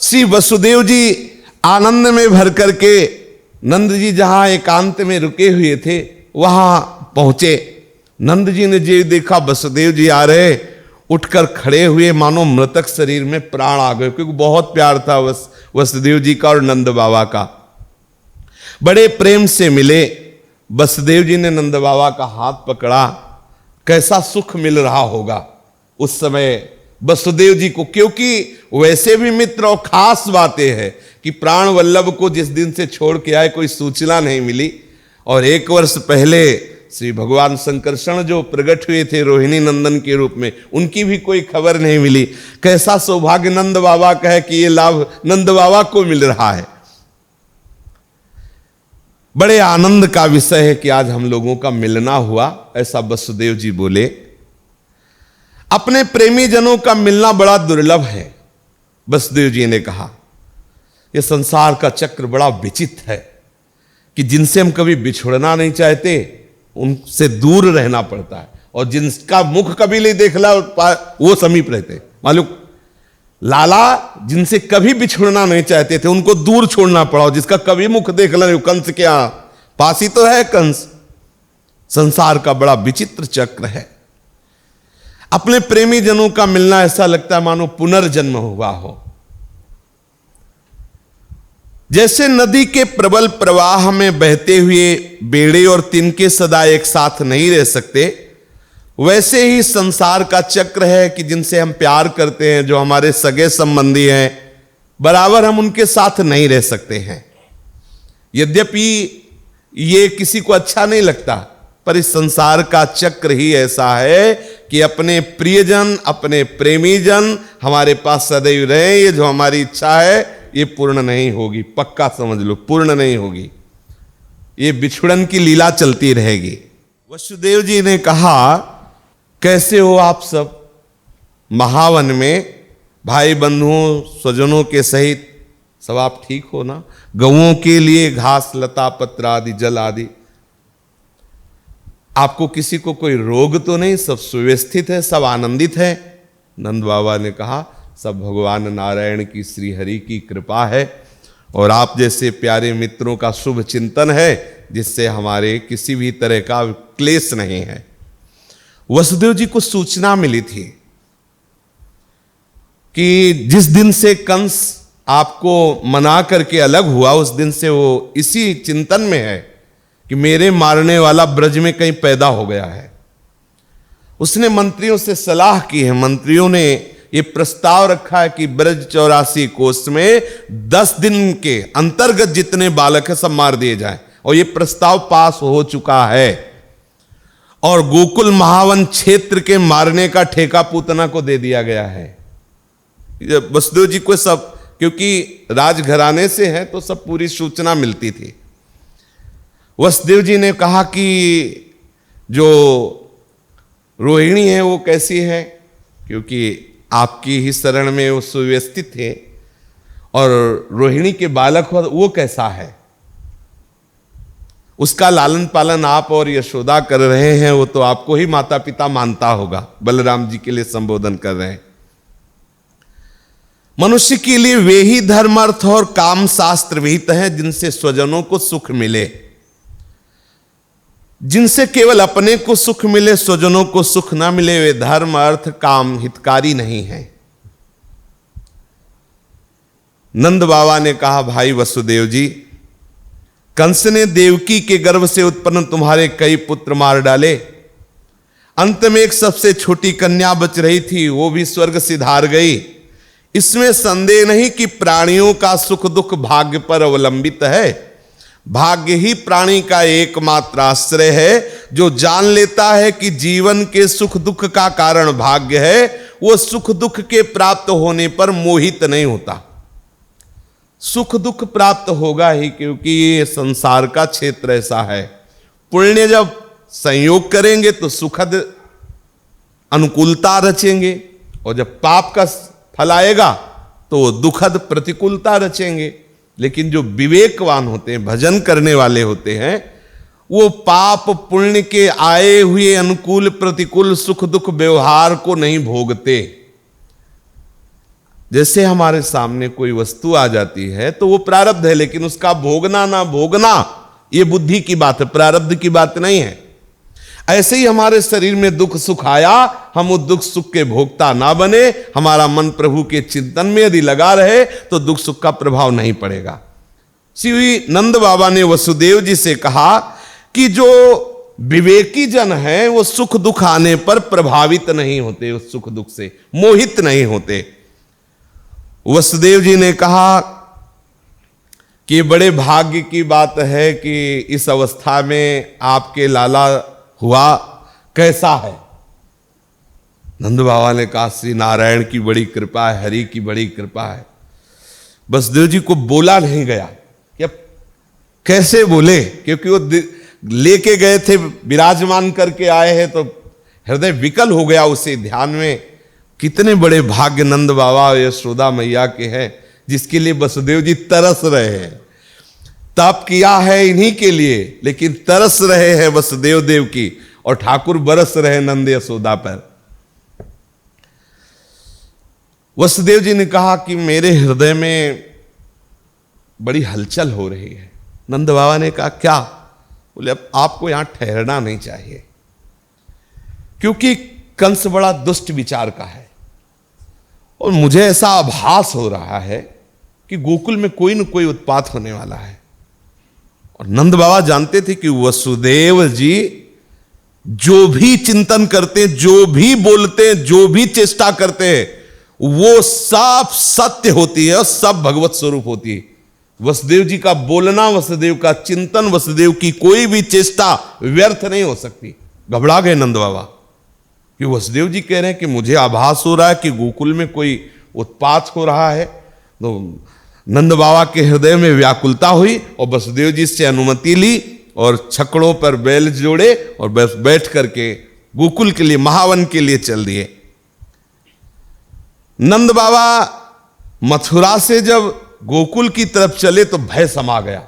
Speaker 1: श्री वसुदेव जी आनंद में भर करके नंद जी जहां एकांत में रुके हुए थे वहां पहुंचे। नंद जी ने जो देखा वसुदेव जी आ रहे, उठकर खड़े हुए, मानो मृतक शरीर में प्राण आ गए, क्योंकि बहुत प्यार था वसुदेव जी का और नंद बाबा का। बड़े प्रेम से मिले। वसुदेव जी ने नंद बाबा का हाथ पकड़ा। कैसा सुख मिल रहा होगा उस समय वसुदेव जी को, क्योंकि वैसे भी मित्र और खास बातें हैं कि प्राण वल्लभ को जिस दिन से छोड़ के आए कोई सूचना नहीं मिली, और 1 वर्ष पहले श्री भगवान संकर्षण जो प्रकट हुए थे रोहिणी नंदन के रूप में, उनकी भी कोई खबर नहीं मिली। कैसा सौभाग्य नंद बाबा का है कि ये लाभ नंद बाबा को मिल रहा है। बड़े आनंद का विषय है कि आज हम लोगों का मिलना हुआ, ऐसा वसुदेव जी बोले। अपने प्रेमी जनों का मिलना बड़ा दुर्लभ है, वसुदेव जी ने कहा। यह संसार का चक्र बड़ा विचित्र है कि जिनसे हम कभी बिछुड़ना नहीं चाहते उनसे दूर रहना पड़ता है, और जिनका मुख कभी नहीं देखला वो समीप रहते। मालूम, लाला जिनसे कभी बिछुड़ना नहीं चाहते थे उनको दूर छोड़ना पड़ा, जिसका कभी मुख देख ले, कंस के यहां पास ही तो है कंस। संसार का बड़ा विचित्र चक्र है। अपने प्रेमी जनों का मिलना ऐसा लगता है मानो पुनर्जन्म हुआ हो। जैसे नदी के प्रबल प्रवाह में बहते हुए बेड़े और तिनके सदा एक साथ नहीं रह सकते, वैसे ही संसार का चक्र है कि जिनसे हम प्यार करते हैं, जो हमारे सगे संबंधी हैं, बराबर हम उनके साथ नहीं रह सकते हैं। यद्यपि ये किसी को अच्छा नहीं लगता, पर इस संसार का चक्र ही ऐसा है कि अपने प्रियजन, अपने प्रेमीजन हमारे पास सदैव रहे। ये जो हमारी इच्छा है ये पूर्ण नहीं होगी, पक्का समझ लो, पूर्ण नहीं होगी। ये बिछुड़न की लीला चलती रहेगी। वसुदेव जी ने कहा, कैसे हो आप सब? महावन में भाई बंधुओं स्वजनों के सहित सब आप ठीक हो ना? गौओं के लिए घास लता पत्र आदि जल आदि, आपको किसी को कोई रोग तो नहीं? सब सुव्यवस्थित है, सब आनंदित है? नंद बाबा ने कहा, सब भगवान नारायण की श्री हरि की कृपा है और आप जैसे प्यारे मित्रों का शुभ चिंतन है, जिससे हमारे किसी भी तरह का क्लेश नहीं है। वसुदेव जी को सूचना मिली थी कि जिस दिन से कंस आपको मना करके अलग हुआ, उस दिन से वो इसी चिंतन में है कि मेरे मारने वाला ब्रज में कहीं पैदा हो गया है। उसने मंत्रियों से सलाह की है। मंत्रियों ने ये प्रस्ताव रखा है कि ब्रज 84 कोस में 10 दिन के अंतर्गत जितने बालक है सब मार दिए जाएं, और ये प्रस्ताव पास हो चुका है। और गोकुल महावन क्षेत्र के मारने का ठेका पूतना को दे दिया गया है। वसुदेव जी को सब, क्योंकि राजघराने से है तो सब पूरी सूचना मिलती थी। वसुदेव जी ने कहा कि जो रोहिणी है वो कैसी है, क्योंकि आपकी ही शरण में वो सुव्यवस्थित थे, और रोहिणी के बालक हो वो कैसा है, उसका लालन पालन आप और यशोदा कर रहे हैं, वो तो आपको ही माता पिता मानता होगा। बलराम जी के लिए संबोधन कर रहे हैं। मनुष्य के लिए वे ही धर्म, अर्थ और काम शास्त्र विहित हैं जिनसे स्वजनों को सुख मिले। जिनसे केवल अपने को सुख मिले, स्वजनों को सुख ना मिले, वे धर्म अर्थ काम हितकारी नहीं है। नंद बाबा ने कहा, भाई वसुदेव जी, कंस ने देवकी के गर्भ से उत्पन्न तुम्हारे कई पुत्र मार डाले। अंत में एक सबसे छोटी कन्या बच रही थी, वो भी स्वर्ग सिधार गई। इसमें संदेह नहीं कि प्राणियों का सुख दुख भाग्य पर अवलंबित है। भाग्य ही प्राणी का एकमात्र आश्रय है। जो जान लेता है कि जीवन के सुख दुख का कारण भाग्य है, वो सुख दुख के प्राप्त होने पर मोहित नहीं होता। सुख दुख प्राप्त होगा ही, क्योंकि ये संसार का क्षेत्र ऐसा है। पुण्य जब संयोग करेंगे तो सुखद अनुकूलता रचेंगे, और जब पाप का फल आएगा तो दुखद प्रतिकूलता रचेंगे। लेकिन जो विवेकवान होते हैं, भजन करने वाले होते हैं, वो पाप पुण्य के आए हुए अनुकूल प्रतिकूल सुख दुख व्यवहार को नहीं भोगते। जैसे हमारे सामने कोई वस्तु आ जाती है तो वो प्रारब्ध है, लेकिन उसका भोगना ना भोगना ये बुद्धि की बात है, प्रारब्ध की बात नहीं है। ऐसे ही हमारे शरीर में दुख सुख आया, हम उस दुख सुख के भोक्ता ना बने। हमारा मन प्रभु के चिंतन में यदि लगा रहे तो दुख सुख का प्रभाव नहीं पड़ेगा। श्री नंद बाबा ने वसुदेव जी से कहा कि जो विवेकी जन हैं वो सुख दुख आने पर प्रभावित नहीं होते, उस सुख दुख से मोहित नहीं होते। वसुदेव जी ने कहा कि बड़े भाग्य की बात है कि इस अवस्था में आपके लाला हुआ, कैसा है? नंद बाबा ने कहा, श्री नारायण की बड़ी कृपा है, हरि की बड़ी कृपा है। वसुदेव जी को बोला नहीं गया कि अब कैसे बोले, क्योंकि वो लेके गए थे, विराजमान करके आए हैं, तो हृदय विकल हो गया उसे ध्यान में। कितने बड़े भाग्य नंद बाबा यशोदा मैया के हैं, जिसके लिए वसुदेव जी तरस रहे हैं। तप किया है इन्हीं के लिए, लेकिन तरस रहे हैं वसुदेव देव की, और ठाकुर बरस रहे नंद यशोदा पर। वसुदेव जी ने कहा कि मेरे हृदय में बड़ी हलचल हो रही है। नंद बाबा ने कहा क्या? बोले अब आपको यहां ठहरना नहीं चाहिए, क्योंकि कंस बड़ा दुष्ट विचार का है और मुझे ऐसा आभास हो रहा है कि गोकुल में कोई न कोई उत्पात होने वाला है। और नंद बाबा जानते थे कि वसुदेव जी जो भी चिंतन करते हैं, जो भी बोलते हैं, जो भी चेष्टा करते हैं, वो सब सत्य होती है और सब भगवत स्वरूप होती है। वसुदेव जी का बोलना, वसुदेव का चिंतन, वसुदेव की कोई भी चेष्टा व्यर्थ नहीं हो सकती। घबरा गए नंद बाबा कि वसुदेव जी कह रहे हैं कि मुझे आभास हो रहा है कि गोकुल में कोई उत्पात हो रहा है। तो नंद बाबा के हृदय में व्याकुलता हुई और वसुदेव जी से अनुमति ली और छकड़ों पर बैल जोड़े और बस बैठ करके गोकुल के लिए, महावन के लिए चल दिए। नंद बाबा मथुरा से जब गोकुल की तरफ चले तो भय समा गया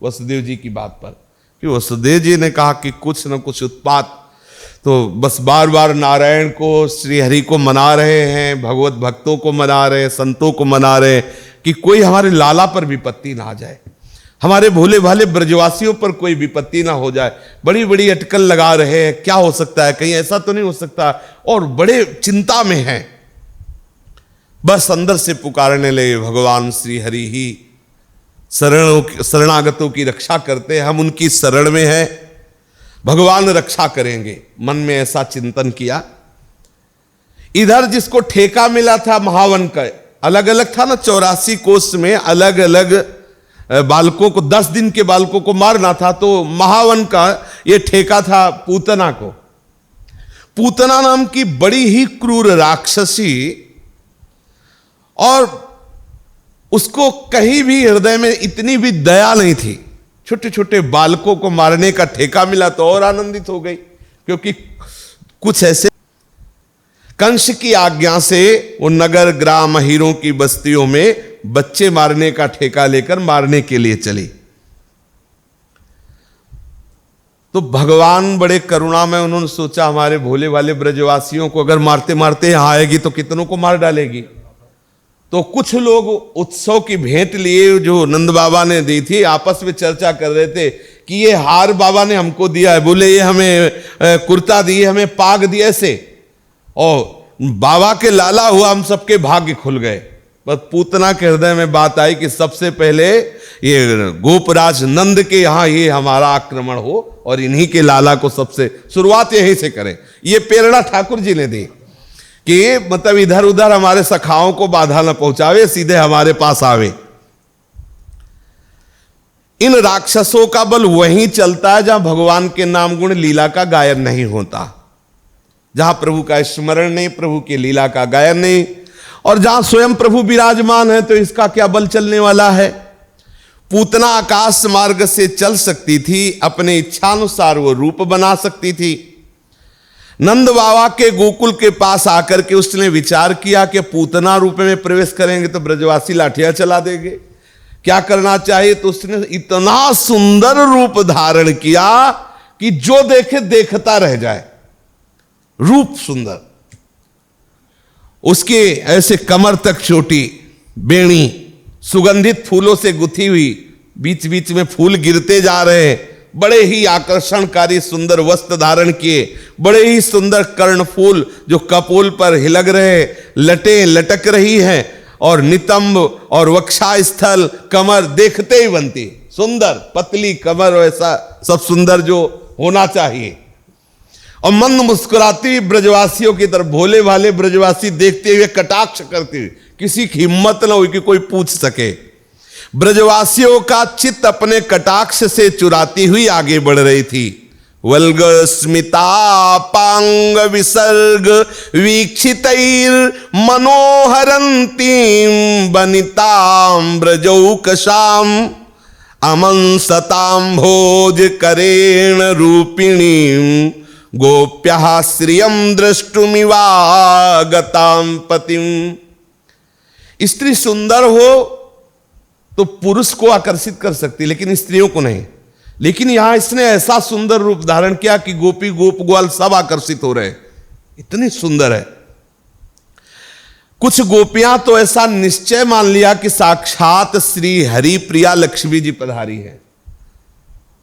Speaker 1: वसुदेव जी की बात पर, कि वसुदेव जी ने कहा कि कुछ न कुछ उत्पात, तो बस बार बार नारायण को, श्री हरि को मना रहे हैं, भगवत भक्तों को मना रहे हैं, संतों को मना रहे हैं कि कोई हमारे लाला पर विपत्ति ना आ जाए, हमारे भोले भाले ब्रजवासियों पर कोई विपत्ति ना हो जाए। बड़ी बड़ी अटकल लगा रहे हैं, क्या हो सकता है, कहीं ऐसा तो नहीं हो सकता, और बड़े चिंता में हैं। बस अंदर से पुकारने लगे, भगवान श्री हरि ही शरणागतों की रक्षा करते हैं, हम उनकी शरण में हैं, भगवान रक्षा करेंगे। मन में ऐसा चिंतन किया। इधर जिसको ठेका मिला था महावन का, अलग अलग था ना, 84 कोष में अलग अलग बालकों को, 10 दिन के बालकों को मारना था, तो महावन का ये ठेका था पूतना को। पूतना नाम की बड़ी ही क्रूर राक्षसी, और उसको कहीं भी हृदय में इतनी भी दया नहीं थी। छोटे छोटे बालकों को मारने का ठेका मिला तो और आनंदित हो गई, क्योंकि कुछ ऐसे कंस की आज्ञा से वो नगर ग्राम हीरों की बस्तियों में बच्चे मारने का ठेका लेकर मारने के लिए चली। तो भगवान बड़े करुणा में उन्होंने सोचा हमारे भोले वाले ब्रजवासियों को अगर मारते मारते यहां आएगी तो कितनों को मार डालेगी। तो कुछ लोग उत्सव की भेंट लिए जो नंद बाबा ने दी थी, आपस में चर्चा कर रहे थे कि ये हार बाबा ने हमको दिया है, बोले ये हमें कुर्ता दिए, हमें पाग दिए ऐसे, और बाबा के लाला हुआ, हम सबके भाग्य खुल गए। बस पूतना के हृदय में बात आई कि सबसे पहले ये गोपराज नंद के यहाँ ये हमारा आक्रमण हो और इन्हीं के लाला को सबसे शुरुआत यहीं से करें। ये प्रेरणा ठाकुर जी ने दी कि मतलब इधर उधर हमारे सखाओं को बाधा न पहुंचावे, सीधे हमारे पास आवे। इन राक्षसों का बल वहीं चलता है जहां भगवान के नाम गुण लीला का गायन नहीं होता, जहां प्रभु का स्मरण नहीं, प्रभु की लीला का गायन नहीं, और जहां स्वयं प्रभु विराजमान है तो इसका क्या बल चलने वाला है। पूतना आकाश मार्ग से चल सकती थी, अपने इच्छानुसार वो रूप बना सकती थी। नंद बाबा के गोकुल के पास आकर के उसने विचार किया कि पूतना रूप में प्रवेश करेंगे तो ब्रजवासी लाठियां चला देंगे, क्या करना चाहिए। तो उसने इतना सुंदर रूप धारण किया कि जो देखे देखता रह जाए। रूप सुंदर, उसके ऐसे कमर तक चोटी, बेणी सुगंधित फूलों से गुथी हुई, बीच बीच में फूल गिरते जा रहे हैं, बड़े ही आकर्षणकारी सुंदर वस्त्र धारण किए, बड़े ही सुंदर कर्णफूल जो कपोल पर हिलक रहे, लटें लटक रही हैं, और नितंब और वक्षा स्थल, कमर देखते ही बनती सुंदर, पतली कमर, ऐसा सब सुंदर जो होना चाहिए। और मंद मुस्कुराती ब्रजवासियों की तरफ, भोले भाले ब्रजवासी देखते हुए कटाक्ष करते हुए, किसी की हिम्मत न हुई कि कोई पूछ सके। ब्रजवासियों का चित्त अपने कटाक्ष से चुराती हुई आगे बढ़ रही थी। वल्ग स्मिता पांग विसर्ग वीक्षितैर मनोहरंतीं बनितां ब्रजौकशाम अमंसतां भोज करेण रूपिणीं गोप्यः श्रियं द्रष्टुमिवागतां पतिं। स्त्री सुंदर हो तो पुरुष को आकर्षित कर सकती, लेकिन स्त्रियों को नहीं। लेकिन यहां इसने ऐसा सुंदर रूप धारण किया कि गोपी गोप ग्वाल सब आकर्षित हो रहे, इतनी सुंदर है। कुछ गोपियां तो ऐसा निश्चय मान लिया कि साक्षात श्री हरि प्रिया लक्ष्मी जी पधारी है,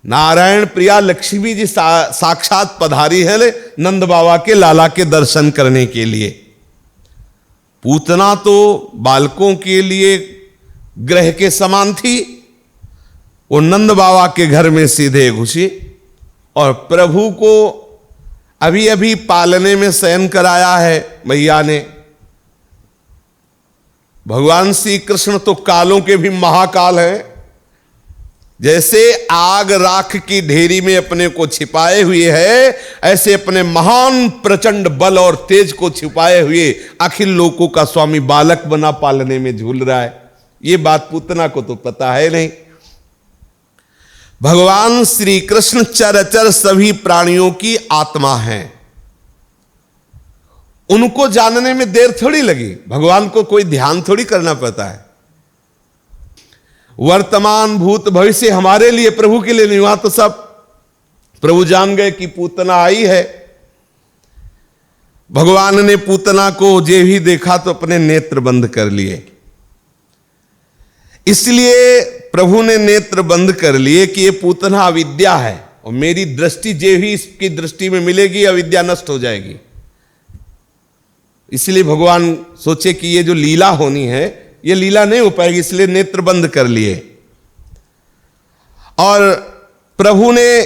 Speaker 1: नारायण प्रिया लक्ष्मी जी साक्षात पधारी है नंद बाबा के लाला के दर्शन करने के लिए। पूतना तो बालकों के लिए ग्रह के समान थी, वो नंद बाबा के घर में सीधे घुसी और प्रभु को अभी अभी पालने में शयन कराया है मैया ने। भगवान श्री कृष्ण तो कालों के भी महाकाल हैं, जैसे आग राख की ढेरी में अपने को छिपाए हुए है, ऐसे अपने महान प्रचंड बल और तेज को छिपाए हुए अखिल लोकों का स्वामी बालक बना पालने में झूल रहा है। ये बात पूतना को तो पता है नहीं। भगवान श्री कृष्ण चराचर सभी प्राणियों की आत्मा हैं, उनको जानने में देर थोड़ी लगी। भगवान को कोई ध्यान थोड़ी करना पड़ता है। वर्तमान भूत भविष्य हमारे लिए, प्रभु के लिए नहीं। वहां तो सब प्रभु जान गए कि पूतना आई है। भगवान ने पूतना को जे ही देखा तो अपने नेत्र बंद कर लिए। इसलिए प्रभु ने नेत्र बंद कर लिए कि ये पूतना अविद्या है और मेरी दृष्टि जे ही इसकी दृष्टि में मिलेगी अविद्या नष्ट हो जाएगी। इसलिए भगवान सोचे कि ये जो लीला होनी है ये लीला नहीं हो पाएगी, इसलिए नेत्र बंद कर लिए। और प्रभु ने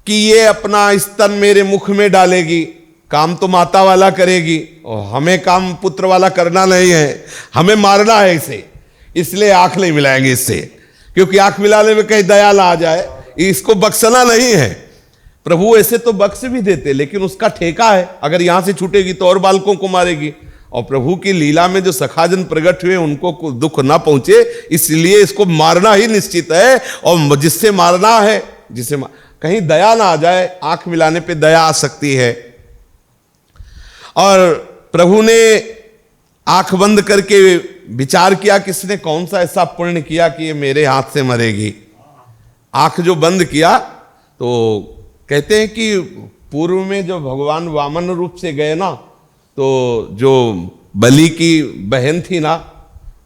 Speaker 1: कि ये अपना स्तन मेरे मुख में डालेगी, काम तो माता वाला करेगी और हमें काम पुत्र वाला करना नहीं है, हमें मारना है इसे, इसलिए आंख नहीं मिलाएंगे इससे, क्योंकि आंख मिलाने में कहीं दया ना आ जाए, इसको बख्शना नहीं है। प्रभु ऐसे तो बख्श भी देते, लेकिन उसका ठेका है, अगर यहां से छूटेगी तो और बालकों को मारेगी। और प्रभु की लीला में जो सखाजन प्रकट हुए उनको दुख ना पहुंचे, इसलिए इसको मारना ही निश्चित है। और जिससे मारना है, कहीं दया ना आ जाए, आंख मिलाने पे दया आ सकती है। और प्रभु ने आंख बंद करके विचार किया किसने कौन सा ऐसा पुण्य किया कि ये मेरे हाथ से मरेगी। आंख जो बंद किया तो कहते हैं कि पूर्व में जो भगवान वामन रूप से गए ना, तो जो बलि की बहन थी ना,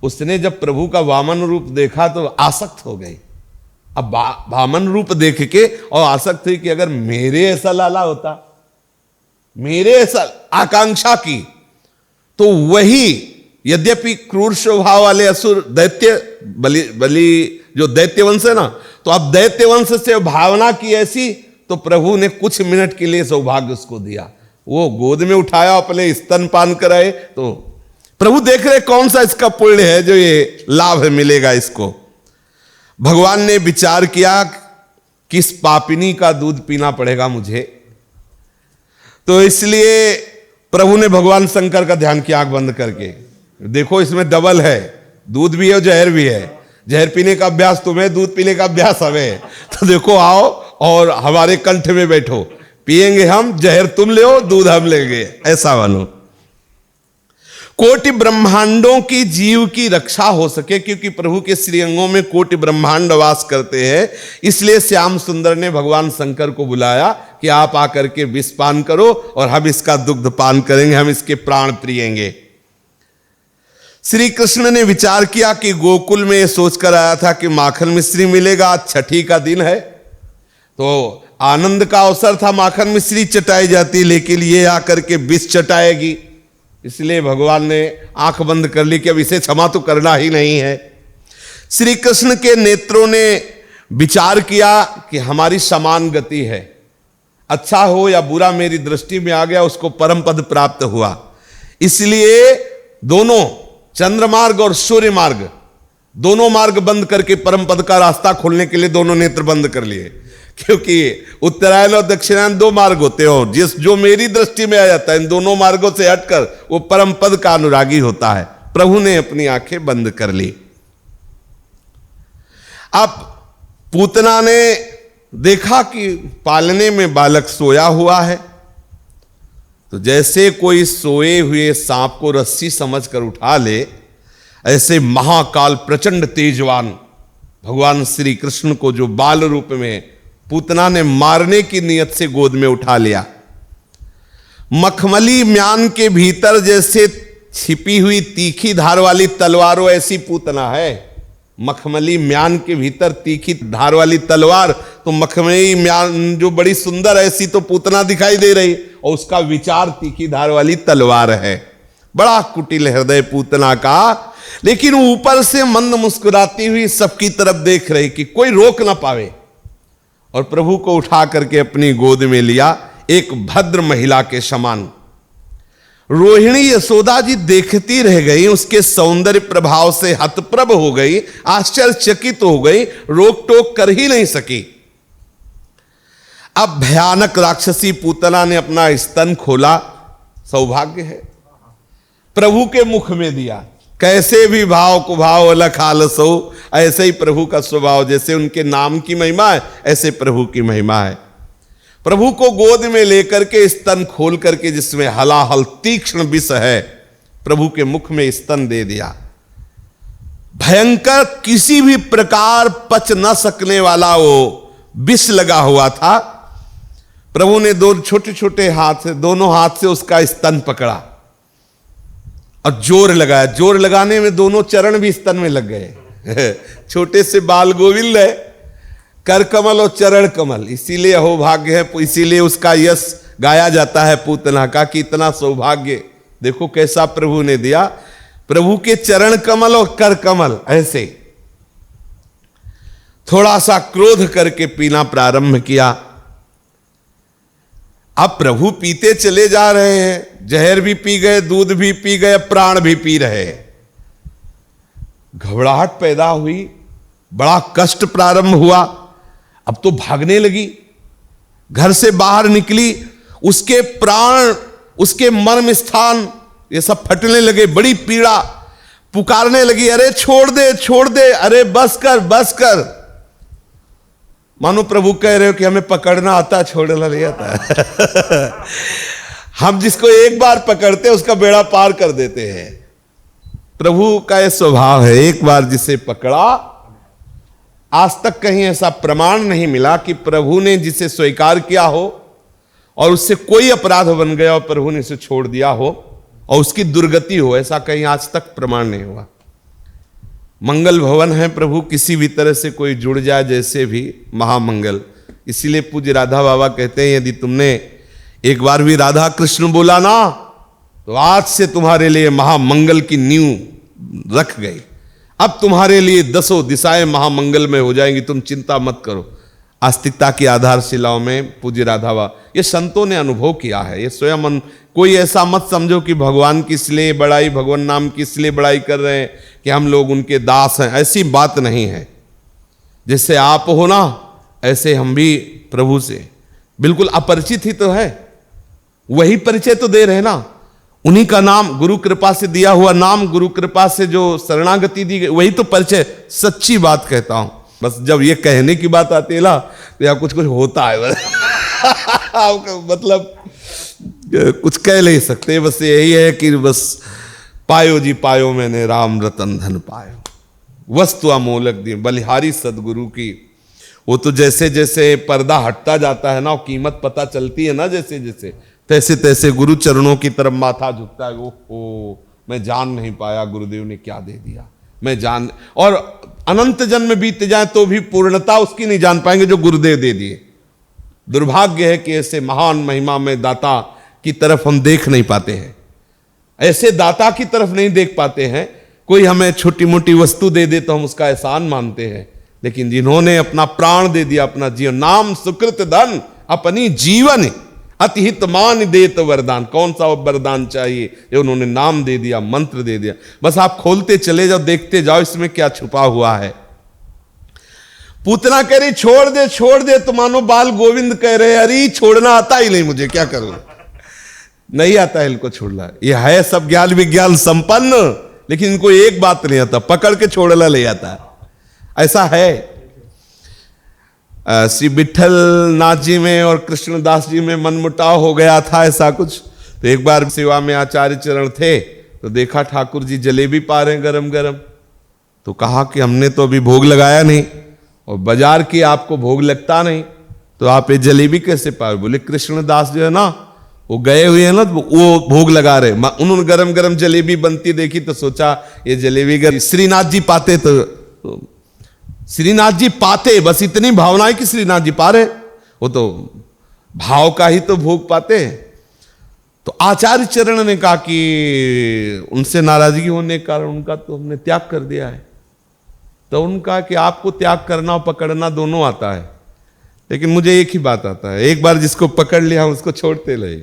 Speaker 1: उसने जब प्रभु का वामन रूप देखा तो आसक्त हो गई। अब वामन रूप देख के और आसक्त हुई कि अगर मेरे ऐसा लाला होता, मेरे ऐसा आकांक्षा की, तो वही यद्यपि क्रूर स्वभाव वाले असुर दैत्य बलि जो दैत्य वंश है ना, तो अब दैत्य वंश से भावना की ऐसी, तो प्रभु ने कुछ मिनट के लिए सौभाग्य उसको दिया। वो गोद में उठाया, अपने स्तनपान कराए। तो प्रभु देख रहे कौन सा इसका पुण्य है जो ये लाभ मिलेगा इसको। भगवान ने विचार किया किस पापिनी का दूध पीना पड़ेगा मुझे, तो इसलिए प्रभु ने भगवान शंकर का ध्यान किया आंख बंद करके। देखो इसमें डबल है, दूध भी है और जहर भी है। जहर पीने का अभ्यास तुम्हें, दूध पीने का अभ्यास हमें। तो देखो आओ और हमारे कंठ में बैठो, पिएंगे हम, जहर तुम ले, दूध हम लेंगे, ऐसा बनो। कोटि ब्रह्मांडों की जीव की रक्षा हो सके, क्योंकि प्रभु के श्रीअंगों में कोटि ब्रह्मांड वास करते हैं। इसलिए श्याम सुंदर ने भगवान शंकर को बुलाया कि आप आकर के विष पान करो और हम इसका दुग्ध पान करेंगे, हम इसके प्राण पिएंगे। श्री कृष्ण ने विचार किया कि गोकुल में सोचकर आया था कि माखन मिश्री मिलेगा, छठी का दिन है तो आनंद का अवसर था, माखन मिश्री चटाई जाती, लेकिन ये आकर के विष चटाएगी। इसलिए भगवान ने आंख बंद कर ली कि अब इसे क्षमा तो करना ही नहीं है। श्री कृष्ण के नेत्रों ने विचार किया कि हमारी समान गति है, अच्छा हो या बुरा मेरी दृष्टि में आ गया, उसको परम पद प्राप्त हुआ। इसलिए दोनों चंद्र मार्ग और सूर्य मार्ग, दोनों मार्ग बंद करके परम पद का रास्ता खोलने के लिए दोनों नेत्र बंद कर लिए। क्योंकि उत्तरायण और दक्षिणायन दो मार्ग होते हो, जो मेरी दृष्टि में आ जाता है, इन दोनों मार्गों से हटकर वो परम पद का अनुरागी होता है। प्रभु ने अपनी आंखें बंद कर ली। अब पूतना ने देखा कि पालने में बालक सोया हुआ है, तो जैसे कोई सोए हुए सांप को रस्सी समझकर उठा ले, ऐसे महाकाल प्रचंड तेजवान भगवान श्री कृष्ण को जो बाल रूप में पूतना ने मारने की नियत से गोद में उठा लिया। मखमली म्यान के भीतर जैसे छिपी हुई तीखी धार वाली तलवारों ऐसी पूतना है। मखमली म्यान के भीतर तीखी धार वाली तलवार, तो मखमली म्यान जो बड़ी सुंदर ऐसी तो पूतना दिखाई दे रही, और उसका विचार तीखी धार वाली तलवार है। बड़ा कुटिल हृदय पूतना का, लेकिन ऊपर से मंद मुस्कुराती हुई सबकी तरफ देख रही कि कोई रोक ना पावे, और प्रभु को उठा करके अपनी गोद में लिया, एक भद्र महिला के समान। रोहिणी यशोदा जी देखती रह गई, उसके सौंदर्य प्रभाव से हतप्रभ हो गई, आश्चर्यचकित हो गई, रोक टोक कर ही नहीं सकी। अब भयानक राक्षसी पूतना ने अपना स्तन खोला, सौभाग्य है, प्रभु के मुख में दिया। कैसे भी भाव कुभाव अलख आलसो, ऐसे ही प्रभु का स्वभाव, जैसे उनके नाम की महिमा है ऐसे प्रभु की महिमा है। प्रभु को गोद में लेकर के स्तन खोल करके, जिसमें हलाहल तीक्ष्ण विष है, प्रभु के मुख में स्तन दे दिया। भयंकर, किसी भी प्रकार पच न सकने वाला वो विष लगा हुआ था। प्रभु ने दो छोटे छोटे हाथ से, दोनों हाथ से उसका स्तन पकड़ा और जोर लगाया। जोर लगाने में दोनों चरण भी स्तन में लग गए। छोटे से बाल गोविंद है, कर कमल और चरण कमल, इसीलिए हो भाग्य है, इसीलिए उसका यश गाया जाता है पूतना का कि इतना सौभाग्य देखो कैसा प्रभु ने दिया। प्रभु के चरण कमल और कर कमल ऐसे। थोड़ा सा क्रोध करके पीना प्रारंभ किया। अब प्रभु पीते चले जा रहे हैं, जहर भी पी गए, दूध भी पी गए, प्राण भी पी रहे। घबराहट पैदा हुई, बड़ा कष्ट प्रारंभ हुआ। अब तो भागने लगी, घर से बाहर निकली, उसके प्राण, उसके मर्म स्थान ये सब फटने लगे, बड़ी पीड़ा, पुकारने लगी, अरे छोड़ दे छोड़ दे, अरे बस कर बस कर। मानो प्रभु कह रहे हो कि हमें पकड़ना आता, छोड़ना नहीं आता। हम जिसको एक बार पकड़ते उसका बेड़ा पार कर देते हैं। प्रभु का यह स्वभाव है, एक बार जिसे पकड़ा, आज तक कहीं ऐसा प्रमाण नहीं मिला कि प्रभु ने जिसे स्वीकार किया हो और उससे कोई अपराध बन गया और प्रभु ने उसे छोड़ दिया हो और उसकी दुर्गति हो, ऐसा कहीं आज तक प्रमाण नहीं हुआ। मंगल भवन है प्रभु, किसी भी तरह से कोई जुड़ जाए, जैसे भी महामंगल। इसीलिए पूज्य राधा बाबा कहते हैं, यदि तुमने एक बार भी राधा कृष्ण बोला ना, तो आज से तुम्हारे लिए महामंगल की नींव रख गई। अब तुम्हारे लिए 10 दिशाएं महामंगल में हो जाएंगी, तुम चिंता मत करो। आस्तिकता की आधारशिलाओं में पूज्य राधा बाबा, ये संतों ने अनुभव किया है। ये स्वयं कोई ऐसा मत समझो कि भगवान किस लिए बड़ाई, भगवान नाम किस लिए बड़ाई कर रहे हैं कि हम लोग उनके दास हैं, ऐसी बात नहीं है। जैसे आप हो ना, ऐसे हम भी प्रभु से बिल्कुल अपरिचित ही तो है, वही परिचय तो दे रहे ना। उन्हीं का नाम, गुरु कृपा से दिया हुआ नाम, गुरु कृपा से जो शरणागति दी गई, वही तो परिचय। सच्ची बात कहता हूं, बस जब ये कहने की बात आती है ना, तो यहाँ कुछ कुछ होता है। मतलब कुछ कह नहीं सकते, बस यही है कि बस पायो जी पायो, मैंने राम रतन धन पायो, वस्तु अमोलक दी बलिहारी सदगुरु की। वो तो जैसे जैसे पर्दा हटता जाता है ना, कीमत पता चलती है ना, जैसे जैसे तैसे तैसे गुरु चरणों की तरफ माथा झुकता है। ओहो, मैं जान नहीं पाया गुरुदेव ने क्या दे दिया, मैं जान, और अनंत जन्म बीत जाए तो भी पूर्णता उसकी नहीं जान पाएंगे जो गुरुदेव दे दिए। दुर्भाग्य है कि ऐसे महान महिमा में दाता की तरफ हम देख नहीं पाते हैं, ऐसे दाता की तरफ नहीं देख पाते हैं। कोई हमें छोटी मोटी वस्तु दे दे तो हम उसका एहसान मानते हैं, लेकिन जिन्होंने अपना प्राण दे दिया, अपना जीवन, नाम सुकृत धन अपनी जीवन अतिहित मान देत वरदान, कौन सा वरदान चाहिए, ये उन्होंने नाम दे दिया, मंत्र दे दिया। बस आप खोलते चले जाओ, देखते जाओ इसमें क्या छुपा हुआ है। पूतना कह रही छोड़ दे, तो मानो बाल गोविंद कह रहे, अरे छोड़ना आता ही नहीं मुझे, क्या करूं, नहीं आता है इनको छोड़ना। ये है सब ज्ञान विज्ञान संपन्न, लेकिन इनको एक बात नहीं आता, पकड़ के छोड़ना ले आता। ऐसा है श्री विठल नाथ जी में और कृष्णदास जी में मनमुटाव हो गया था, ऐसा कुछ। तो एक बार सेवा में आचार्य चरण थे, तो देखा ठाकुर जी जलेबी पा रहे हैं गरम गरम, तो कहा कि हमने तो अभी भोग लगाया नहीं और बाजार की आपको भोग लगता नहीं, तो आप ये जलेबी कैसे पा रहे? बोले कृष्णदास जो है ना, वो गए हुए हैं ना, तो वो भोग लगा रहे। उन्होंने गरम गरम जलेबी बनती देखी तो सोचा ये जलेबी श्रीनाथ जी पाते, तो श्रीनाथ जी पाते, बस इतनी भावना है कि श्रीनाथ जी पा रहे, वो तो भाव का ही तो भोग पाते हैं। तो आचार्य चरण ने कहा कि उनसे नाराजगी होने के कारण उनका तो हमने त्याग कर दिया है। तो उनका कि आपको त्याग करना और पकड़ना दोनों आता है, लेकिन मुझे एक ही बात आता है, एक बार जिसको पकड़ लिया उसको छोड़ते रहे।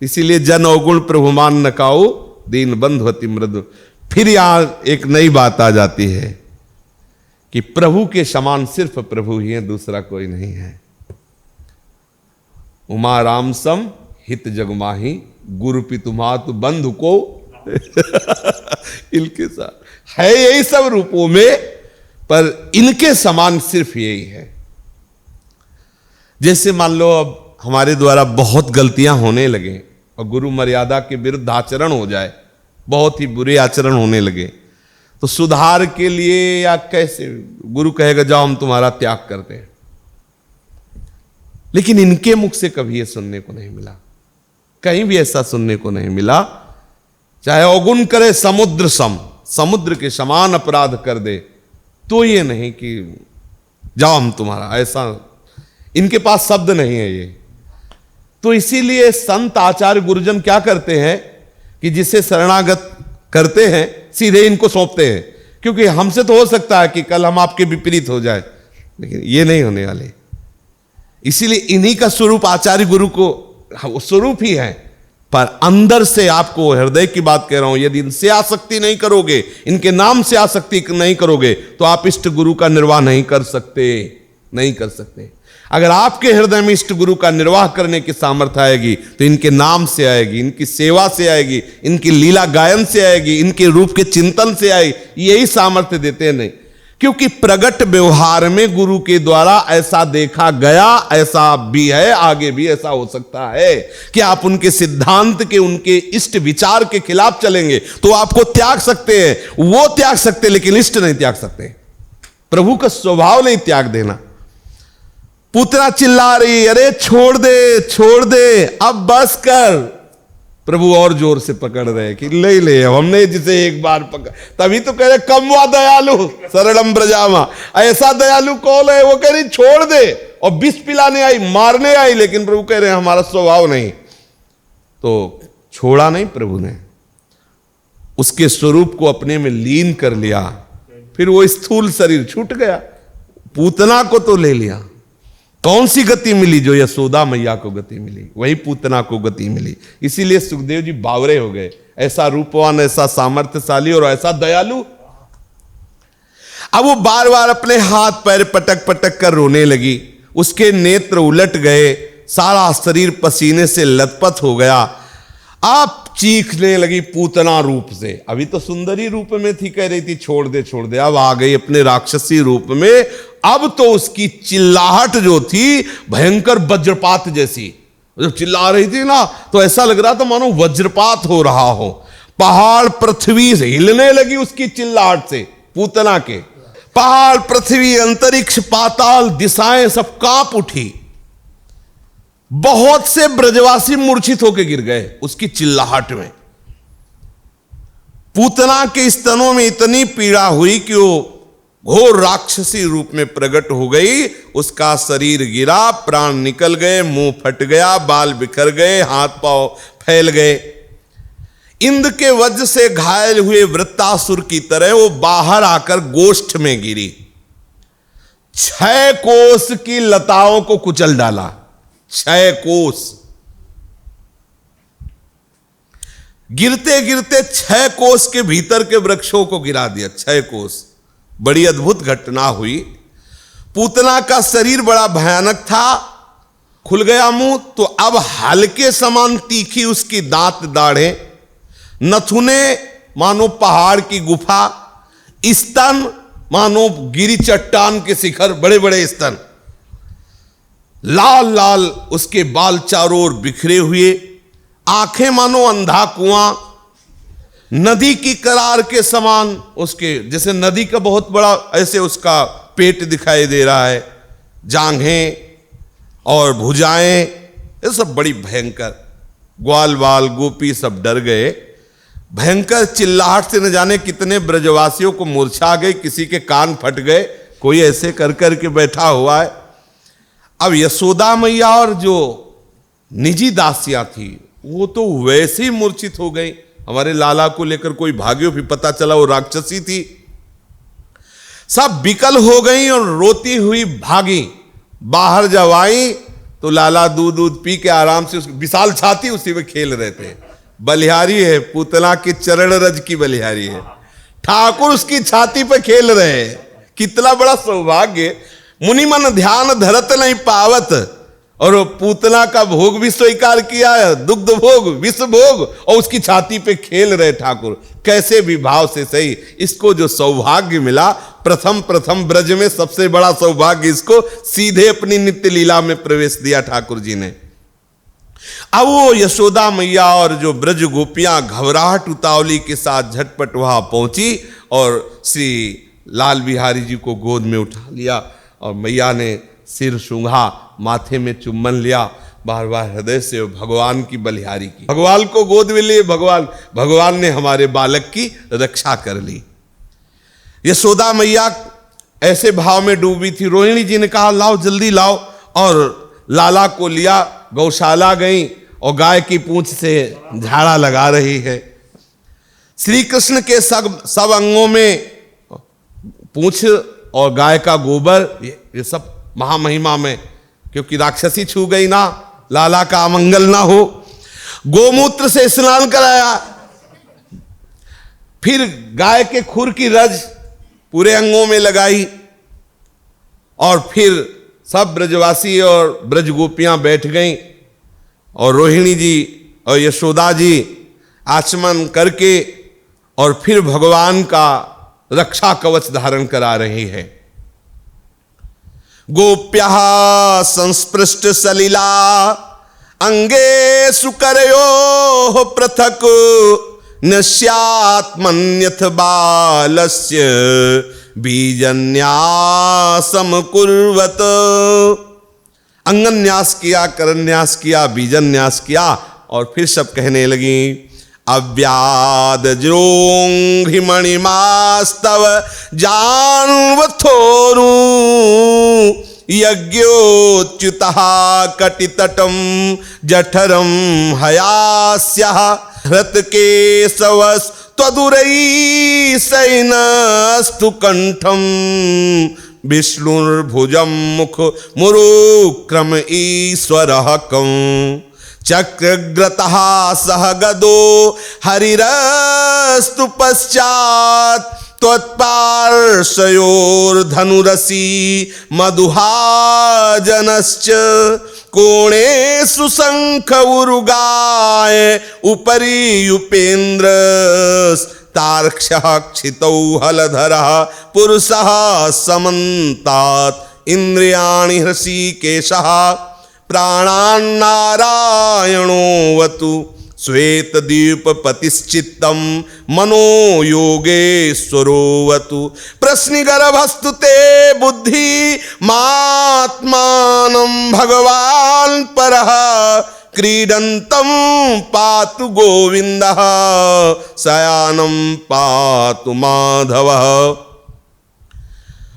Speaker 1: इसीलिए जन अवगुण प्रभुमान न काऊ, दीन बंधुवती मृदु। फिर यहां एक नई बात आ जाती है कि प्रभु के समान सिर्फ प्रभु ही है, दूसरा कोई नहीं है। उमा राम सम हित जगमाही, गुरु पितुमातु बंधु को इनके साथ है यही सब रूपों में, पर इनके समान सिर्फ यही है। जैसे मान लो अब हमारे द्वारा बहुत गलतियां होने लगे और गुरु मर्यादा के विरुद्ध आचरण हो जाए, बहुत ही बुरे आचरण होने लगे, तो सुधार के लिए या कैसे गुरु कहेगा जाओ हम तुम्हारा त्याग करते हैं। लेकिन इनके मुख से कभी ये सुनने को नहीं मिला, कहीं भी ऐसा सुनने को नहीं मिला। चाहे अवगुण करे समुद्र सम, समुद्र के समान अपराध कर दे, तो ये नहीं कि जाओ हम तुम्हारा, ऐसा इनके पास शब्द नहीं है ये। तो इसीलिए संत आचार्य गुरुजन क्या करते हैं कि जिसे शरणागत करते हैं सीधे इनको सौंपते हैं, क्योंकि हमसे तो हो सकता है कि कल हम आपके विपरीत हो जाए, लेकिन ये नहीं होने वाले। इसीलिए इन्हीं का स्वरूप आचार्य गुरु को स्वरूप ही है, पर अंदर से आपको हृदय की बात कह रहा हूं, यदि इनसे आसक्ति नहीं करोगे, इनके नाम से आसक्ति नहीं करोगे, तो आप इष्ट गुरु का निर्वाह नहीं कर सकते, नहीं कर सकते। अगर आपके हृदय में इष्ट गुरु का निर्वाह करने की सामर्थ्य आएगी तो इनके नाम से आएगी, इनकी सेवा से आएगी, इनकी लीला गायन से आएगी, इनके रूप के चिंतन से आएगी। यही सामर्थ्य देते हैं नहीं, क्योंकि प्रगट व्यवहार में गुरु के द्वारा ऐसा देखा गया, ऐसा भी है, आगे भी ऐसा हो सकता है कि आप उनके सिद्धांत के, उनके इष्ट विचार के खिलाफ चलेंगे तो आपको त्याग सकते हैं, वो त्याग सकते, लेकिन इष्ट नहीं त्याग सकते। प्रभु का स्वभाव नहीं त्याग देना। पुतना चिल्ला रही, अरे छोड़ दे छोड़ दे, अब बस कर। प्रभु और जोर से पकड़ रहे कि ले ले, हमने जिसे एक बार पकड़, तभी तो कह रहे कम वा दयालु सरलम ब्रजामा, ऐसा दयालु कौन है। वो कह रही छोड़ दे, और विष पिलाने आई, मारने आई, लेकिन प्रभु कह रहे हैं हमारा स्वभाव नहीं। तो छोड़ा नहीं प्रभु ने, उसके स्वरूप को अपने में लीन कर लिया। फिर वो स्थूल शरीर छूट गया, पूतना को तो ले लिया। कौन सी गति मिली? जो यशोदा मैया को गति मिली, वही पूतना को गति मिली। इसीलिए सुखदेव जी बावरे हो गए, ऐसा रूपवान, ऐसा सामर्थ्यशाली और ऐसा दयालु। अब वो बार बार अपने हाथ पैर पटक पटक कर रोने लगी, उसके नेत्र उलट गए, सारा शरीर पसीने से लथपथ हो गया। आप चीखने लगी पूतना रूप से। अभी तो सुंदरी रूप में थी, कह रही थी छोड़ दे छोड़ दे, अब आ गई अपने राक्षसी रूप में। अब तो उसकी चिल्लाहट जो थी भयंकर वज्रपात जैसी, जब चिल्ला रही थी ना तो ऐसा लग रहा था मानो वज्रपात हो रहा हो। पहाड़ पृथ्वी से हिलने लगी उसकी चिल्लाहट से, पूतना के। पहाड़ पृथ्वी अंतरिक्ष पाताल दिशाएं सब कांप उठी। बहुत से ब्रजवासी मूर्छित होकर गिर गए उसकी चिल्लाहट में। पूतना के स्तनों में इतनी पीड़ा हुई कि वो घोर राक्षसी रूप में प्रकट हो गई। उसका शरीर गिरा, प्राण निकल गए, मुंह फट गया, बाल बिखर गए, हाथ पांव फैल गए। इंद्र के वज्र से घायल हुए वृत्तासुर की तरह वो बाहर आकर गोष्ठ में गिरी, 6 कोस की लताओं को कुचल डाला। 6 कोस, गिरते गिरते 6 कोस के भीतर के वृक्षों को गिरा दिया। 6 कोस, बड़ी अद्भुत घटना हुई। पूतना का शरीर बड़ा भयानक था, खुल गया मुंह तो अब हल्के समान तीखी उसकी दांत दाढ़े, नथुने मानो पहाड़ की गुफा, स्तन मानो गिरी चट्टान के शिखर, बड़े बड़े स्तन, लाल लाल उसके बाल चारों ओर बिखरे हुए, आंखें मानो अंधा कुआं, नदी की करार के समान उसके, जैसे नदी का बहुत बड़ा ऐसे उसका पेट दिखाई दे रहा है, जांघें और भुजाएं, ये सब बड़ी भयंकर। ग्वाल बाल गोपी सब डर गए। भयंकर चिल्लाहट से न जाने कितने ब्रजवासियों को मूर्छा आ गई, किसी के कान फट गए, कोई ऐसे कर कर के बैठा हुआ है। अब यशोदा मैया और जो निजी दासियां थी वो तो वैसे ही मूर्छित हो गई। हमारे लाला को लेकर कोई भाग्यो, भी पता चला वो राक्षसी थी। सब विकल हो गई और रोती हुई भागी। बाहर जब आई तो लाला दूध पी के आराम से, उसकी विशाल छाती, उसी में खेल रहे थे। बलिहारी है, पूतना के चरण रज की बलिहारी है, ठाकुर उसकी छाती पे खेल रहे हैं। कितना बड़ा सौभाग्य। मुनि मन ध्यान धरत नहीं पावत, और वो पूतना का भोग भी स्वीकार किया है, दुग्ध भोग, विष भोग, और उसकी छाती पे खेल रहे ठाकुर। कैसे भी भाव से सही, इसको जो सौभाग्य मिला, प्रथम ब्रज में सबसे बड़ा सौभाग्य इसको, सीधे अपनी नित्य लीला में प्रवेश दिया ठाकुर जी ने। अब वो यशोदा मैया और जो ब्रज गोपियां घबराहट उतावली के साथ झटपट वहां पहुंची और श्री लाल बिहारी जी को गोद में उठा लिया और मैया ने सिर सूंघा, माथे में चुम्बन लिया, बार बार हृदय से भगवान की बलिहारी की, भगवान को गोद में लिए, भगवान ने हमारे बालक की रक्षा कर ली। यशोदा मैया ऐसे भाव में डूबी थी। रोहिणी जी ने कहा लाओ जल्दी लाओ, और लाला को लिया, गौशाला गई और गाय की पूंछ से झाड़ा लगा रही है। श्री कृष्ण के सब अंगों में पूंछ और गाय का गोबर, ये सब महामहिमा में, क्योंकि राक्षसी छू गई ना, लाला का अमंगल ना हो। गोमूत्र से स्नान कराया, फिर गाय के खुर की रज पूरे अंगों में लगाई, और फिर सब ब्रजवासी और ब्रज गोपियां बैठ गईं, और रोहिणी जी और यशोदा जी आचमन करके और फिर भगवान का रक्षा कवच धारण करा रही है। गोप्यः संस्पृष्ट सलिला अंगे सुकरयो पृथक न स्यात्मन्यथ बालस्य बीजन्यासम कुर्वत। अंगन्यास किया, करन्यास किया, बीजन्यास किया, और फिर सब कहने लगी अव्याद ज्रोंघ्रि मणिमास्तव जानवथोरू यज्ञोच्युतः कटितटम जठरम हयास्यः हृतकेशवस् त्वदुरै सैनस्तु कंठम विष्णुर्भुजम मुख मुरुक्रम ईश्वरः कं चक्रग्रतः सह गदो हरिरस्तु पश्चात् त्वत्पार्श्वयोर्धनुरसी मधुहाजनश्च कोणेषु शंख उरुगाय उपरि उपेन्द्रस्तार्क्ष्यः क्षितौ हलधरः पुरुषः समन्तात् इन्द्रियाणि हृषीकेशः प्राणान्नारायणोऽवतु श्वेतदीपपतिश्चित्तं मनो योगेश्वरोऽवतु प्रश्निगर्भस्तु ते बुद्धि मात्मानं भगवान् परः क्रीडन्तं पातु गोविन्दः शयानं पातु माधवः।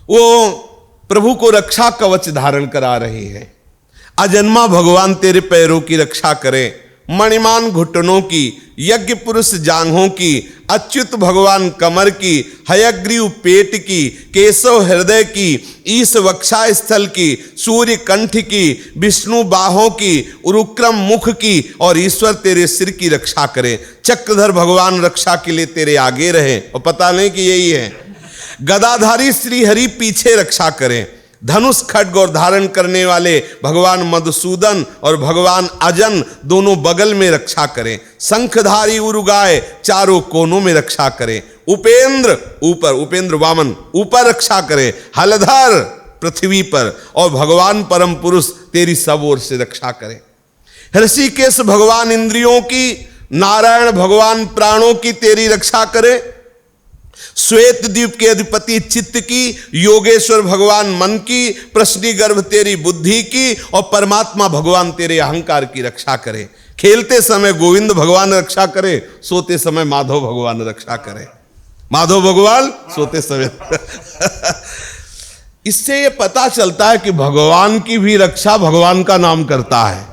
Speaker 1: वो प्रभु को रक्षा कवच धारण करा रही है। अजन्मा भगवान तेरे पैरों की रक्षा करें, मणिमान घुटनों की, यज्ञ पुरुष जांघों की, अच्युत भगवान कमर की, हयग्रीव पेट की, केशव हृदय की, ईश वक्षा स्थल की, सूर्य कंठ की, विष्णु बाहों की, उरुक्रम मुख की, और ईश्वर तेरे सिर की रक्षा करें। चक्रधर भगवान रक्षा के लिए तेरे आगे रहे, और पता नहीं कि यही है। गदाधारी श्री हरि पीछे रक्षा करें। धनुष खड्ग और धारण करने वाले भगवान मधुसूदन और भगवान अजन दोनों बगल में रक्षा करें। शंखधारी उरुगाय चारों कोनों में रक्षा करें। उपेंद्र ऊपर, उपेंद्र वामन ऊपर रक्षा करें। हलधर पृथ्वी पर, और भगवान परम पुरुष तेरी सब ओर से रक्षा करें। ऋषिकेश भगवान इंद्रियों की, नारायण भगवान प्राणों की तेरी रक्षा करें। श्वेत द्वीप के अधिपति चित्त की, योगेश्वर भगवान मन की, प्रश्नी गर्भ तेरी बुद्धि की, और परमात्मा भगवान तेरे अहंकार की रक्षा करे। खेलते समय गोविंद भगवान रक्षा करे, सोते समय माधव भगवान रक्षा करे। माधव भगवान सोते समय इससे ये पता चलता है कि भगवान की भी रक्षा भगवान का नाम करता है।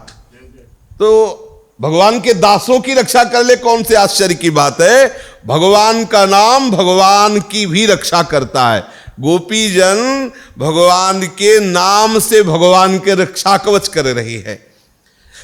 Speaker 1: तो भगवान के दासों की रक्षा कर ले, कौन से आश्चर्य की बात है। भगवान का नाम भगवान की भी रक्षा करता है। गोपी जन भगवान के नाम से भगवान के रक्षा कवच कर रही है।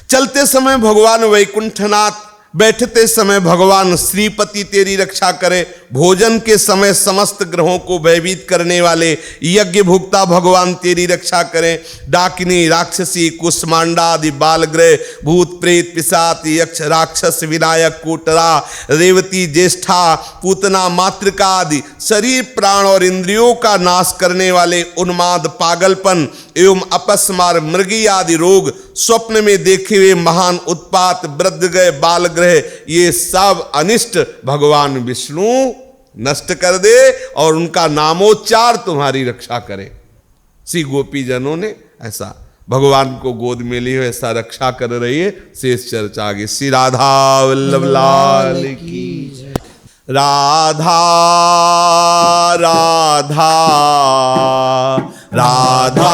Speaker 1: चलते समय भगवान वैकुंठनाथ, बैठते समय भगवान श्रीपति तेरी रक्षा करे। भोजन के समय समस्त ग्रहों को भयभीत करने वाले यज्ञ भुक्ता भगवान तेरी रक्षा करें। डाकिनी, राक्षसी, कुष्मांडा आदि बाल ग्रह, भूत प्रेत, पिशाच, यक्ष, राक्षस, विनायक, कोटरा, रेवती, ज्येष्ठा, पूतना, मातृका आदि शरीर, प्राण और इंद्रियों का नाश करने वाले उन्माद, पागलपन एवं अपस्मार, मृगी आदि रोग, स्वप्न में देखे हुए महान उत्पात, वृद्ध गए, बाल ग्रह, ये सब अनिष्ट भगवान विष्णु नष्ट कर दे और उनका नामोच्चार तुम्हारी रक्षा करे। श्री गोपी जनों ने ऐसा भगवान को गोद में लिए ऐसा रक्षा कर रही है। शेष चर्चा आगे। श्री राधा वल्लभ लाल की। राधा राधा राधा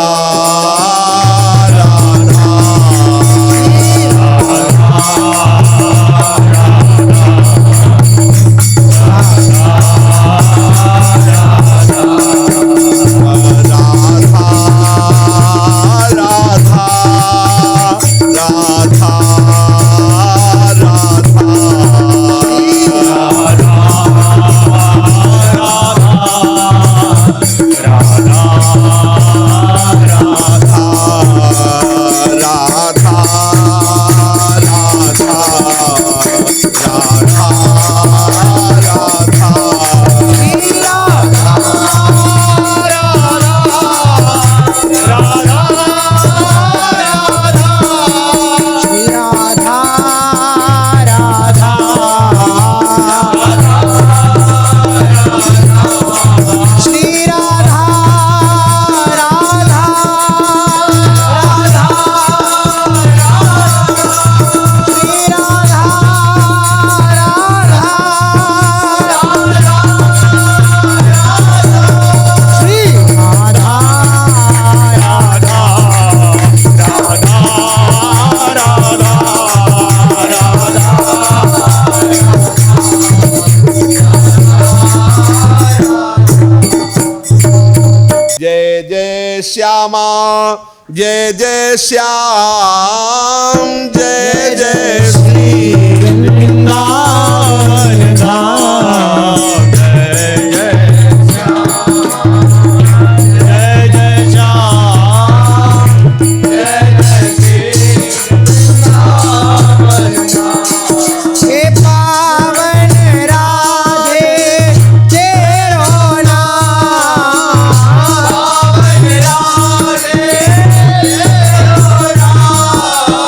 Speaker 1: श्यामा, जय जय श्याम, जय जय श्री वृंदावन धाम, जय जय श्याम, जय जय श्याम, जय जय श्री वृंदावन धाम। हे पावन राधे तेरो नाम, पावन राधे तेरो नाम,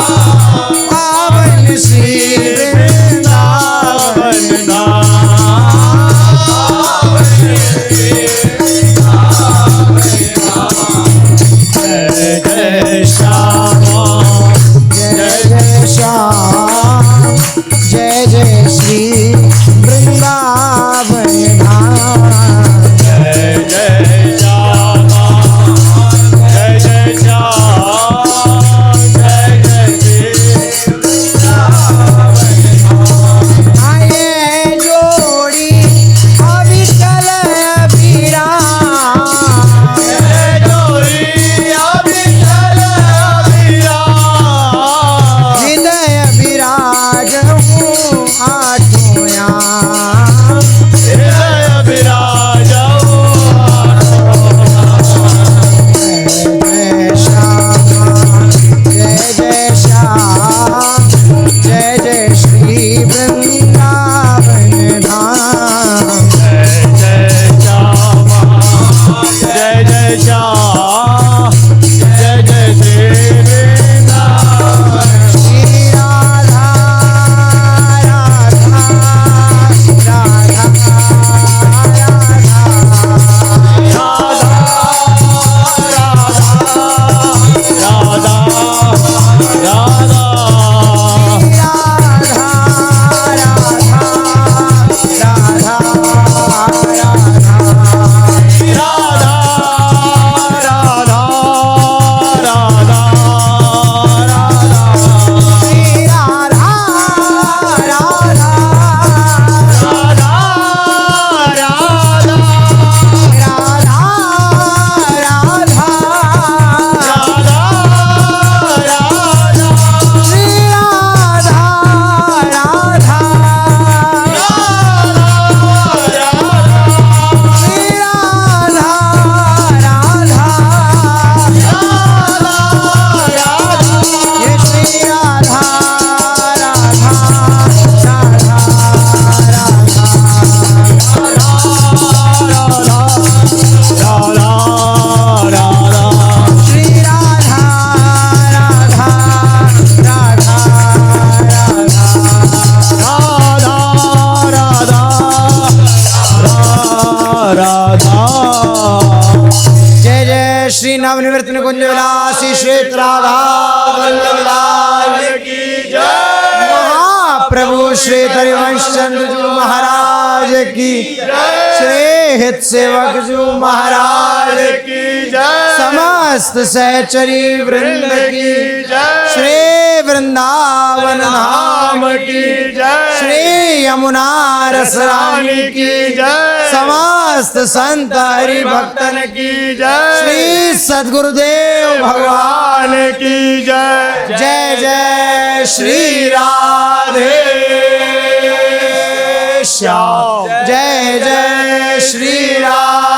Speaker 2: श्री हरिवंश चंद्र जी महाराज की श्री हित सेवक जी महाराज की समस्त सहचरी वृंद की श्री वृंदावन धाम की श्री यमुना रस रानी की समस्त संत हरि भक्तन की श्री सद्गुरुदेव भगवान की जय जय जय श्री राधे श्याम जय जय श्री राधे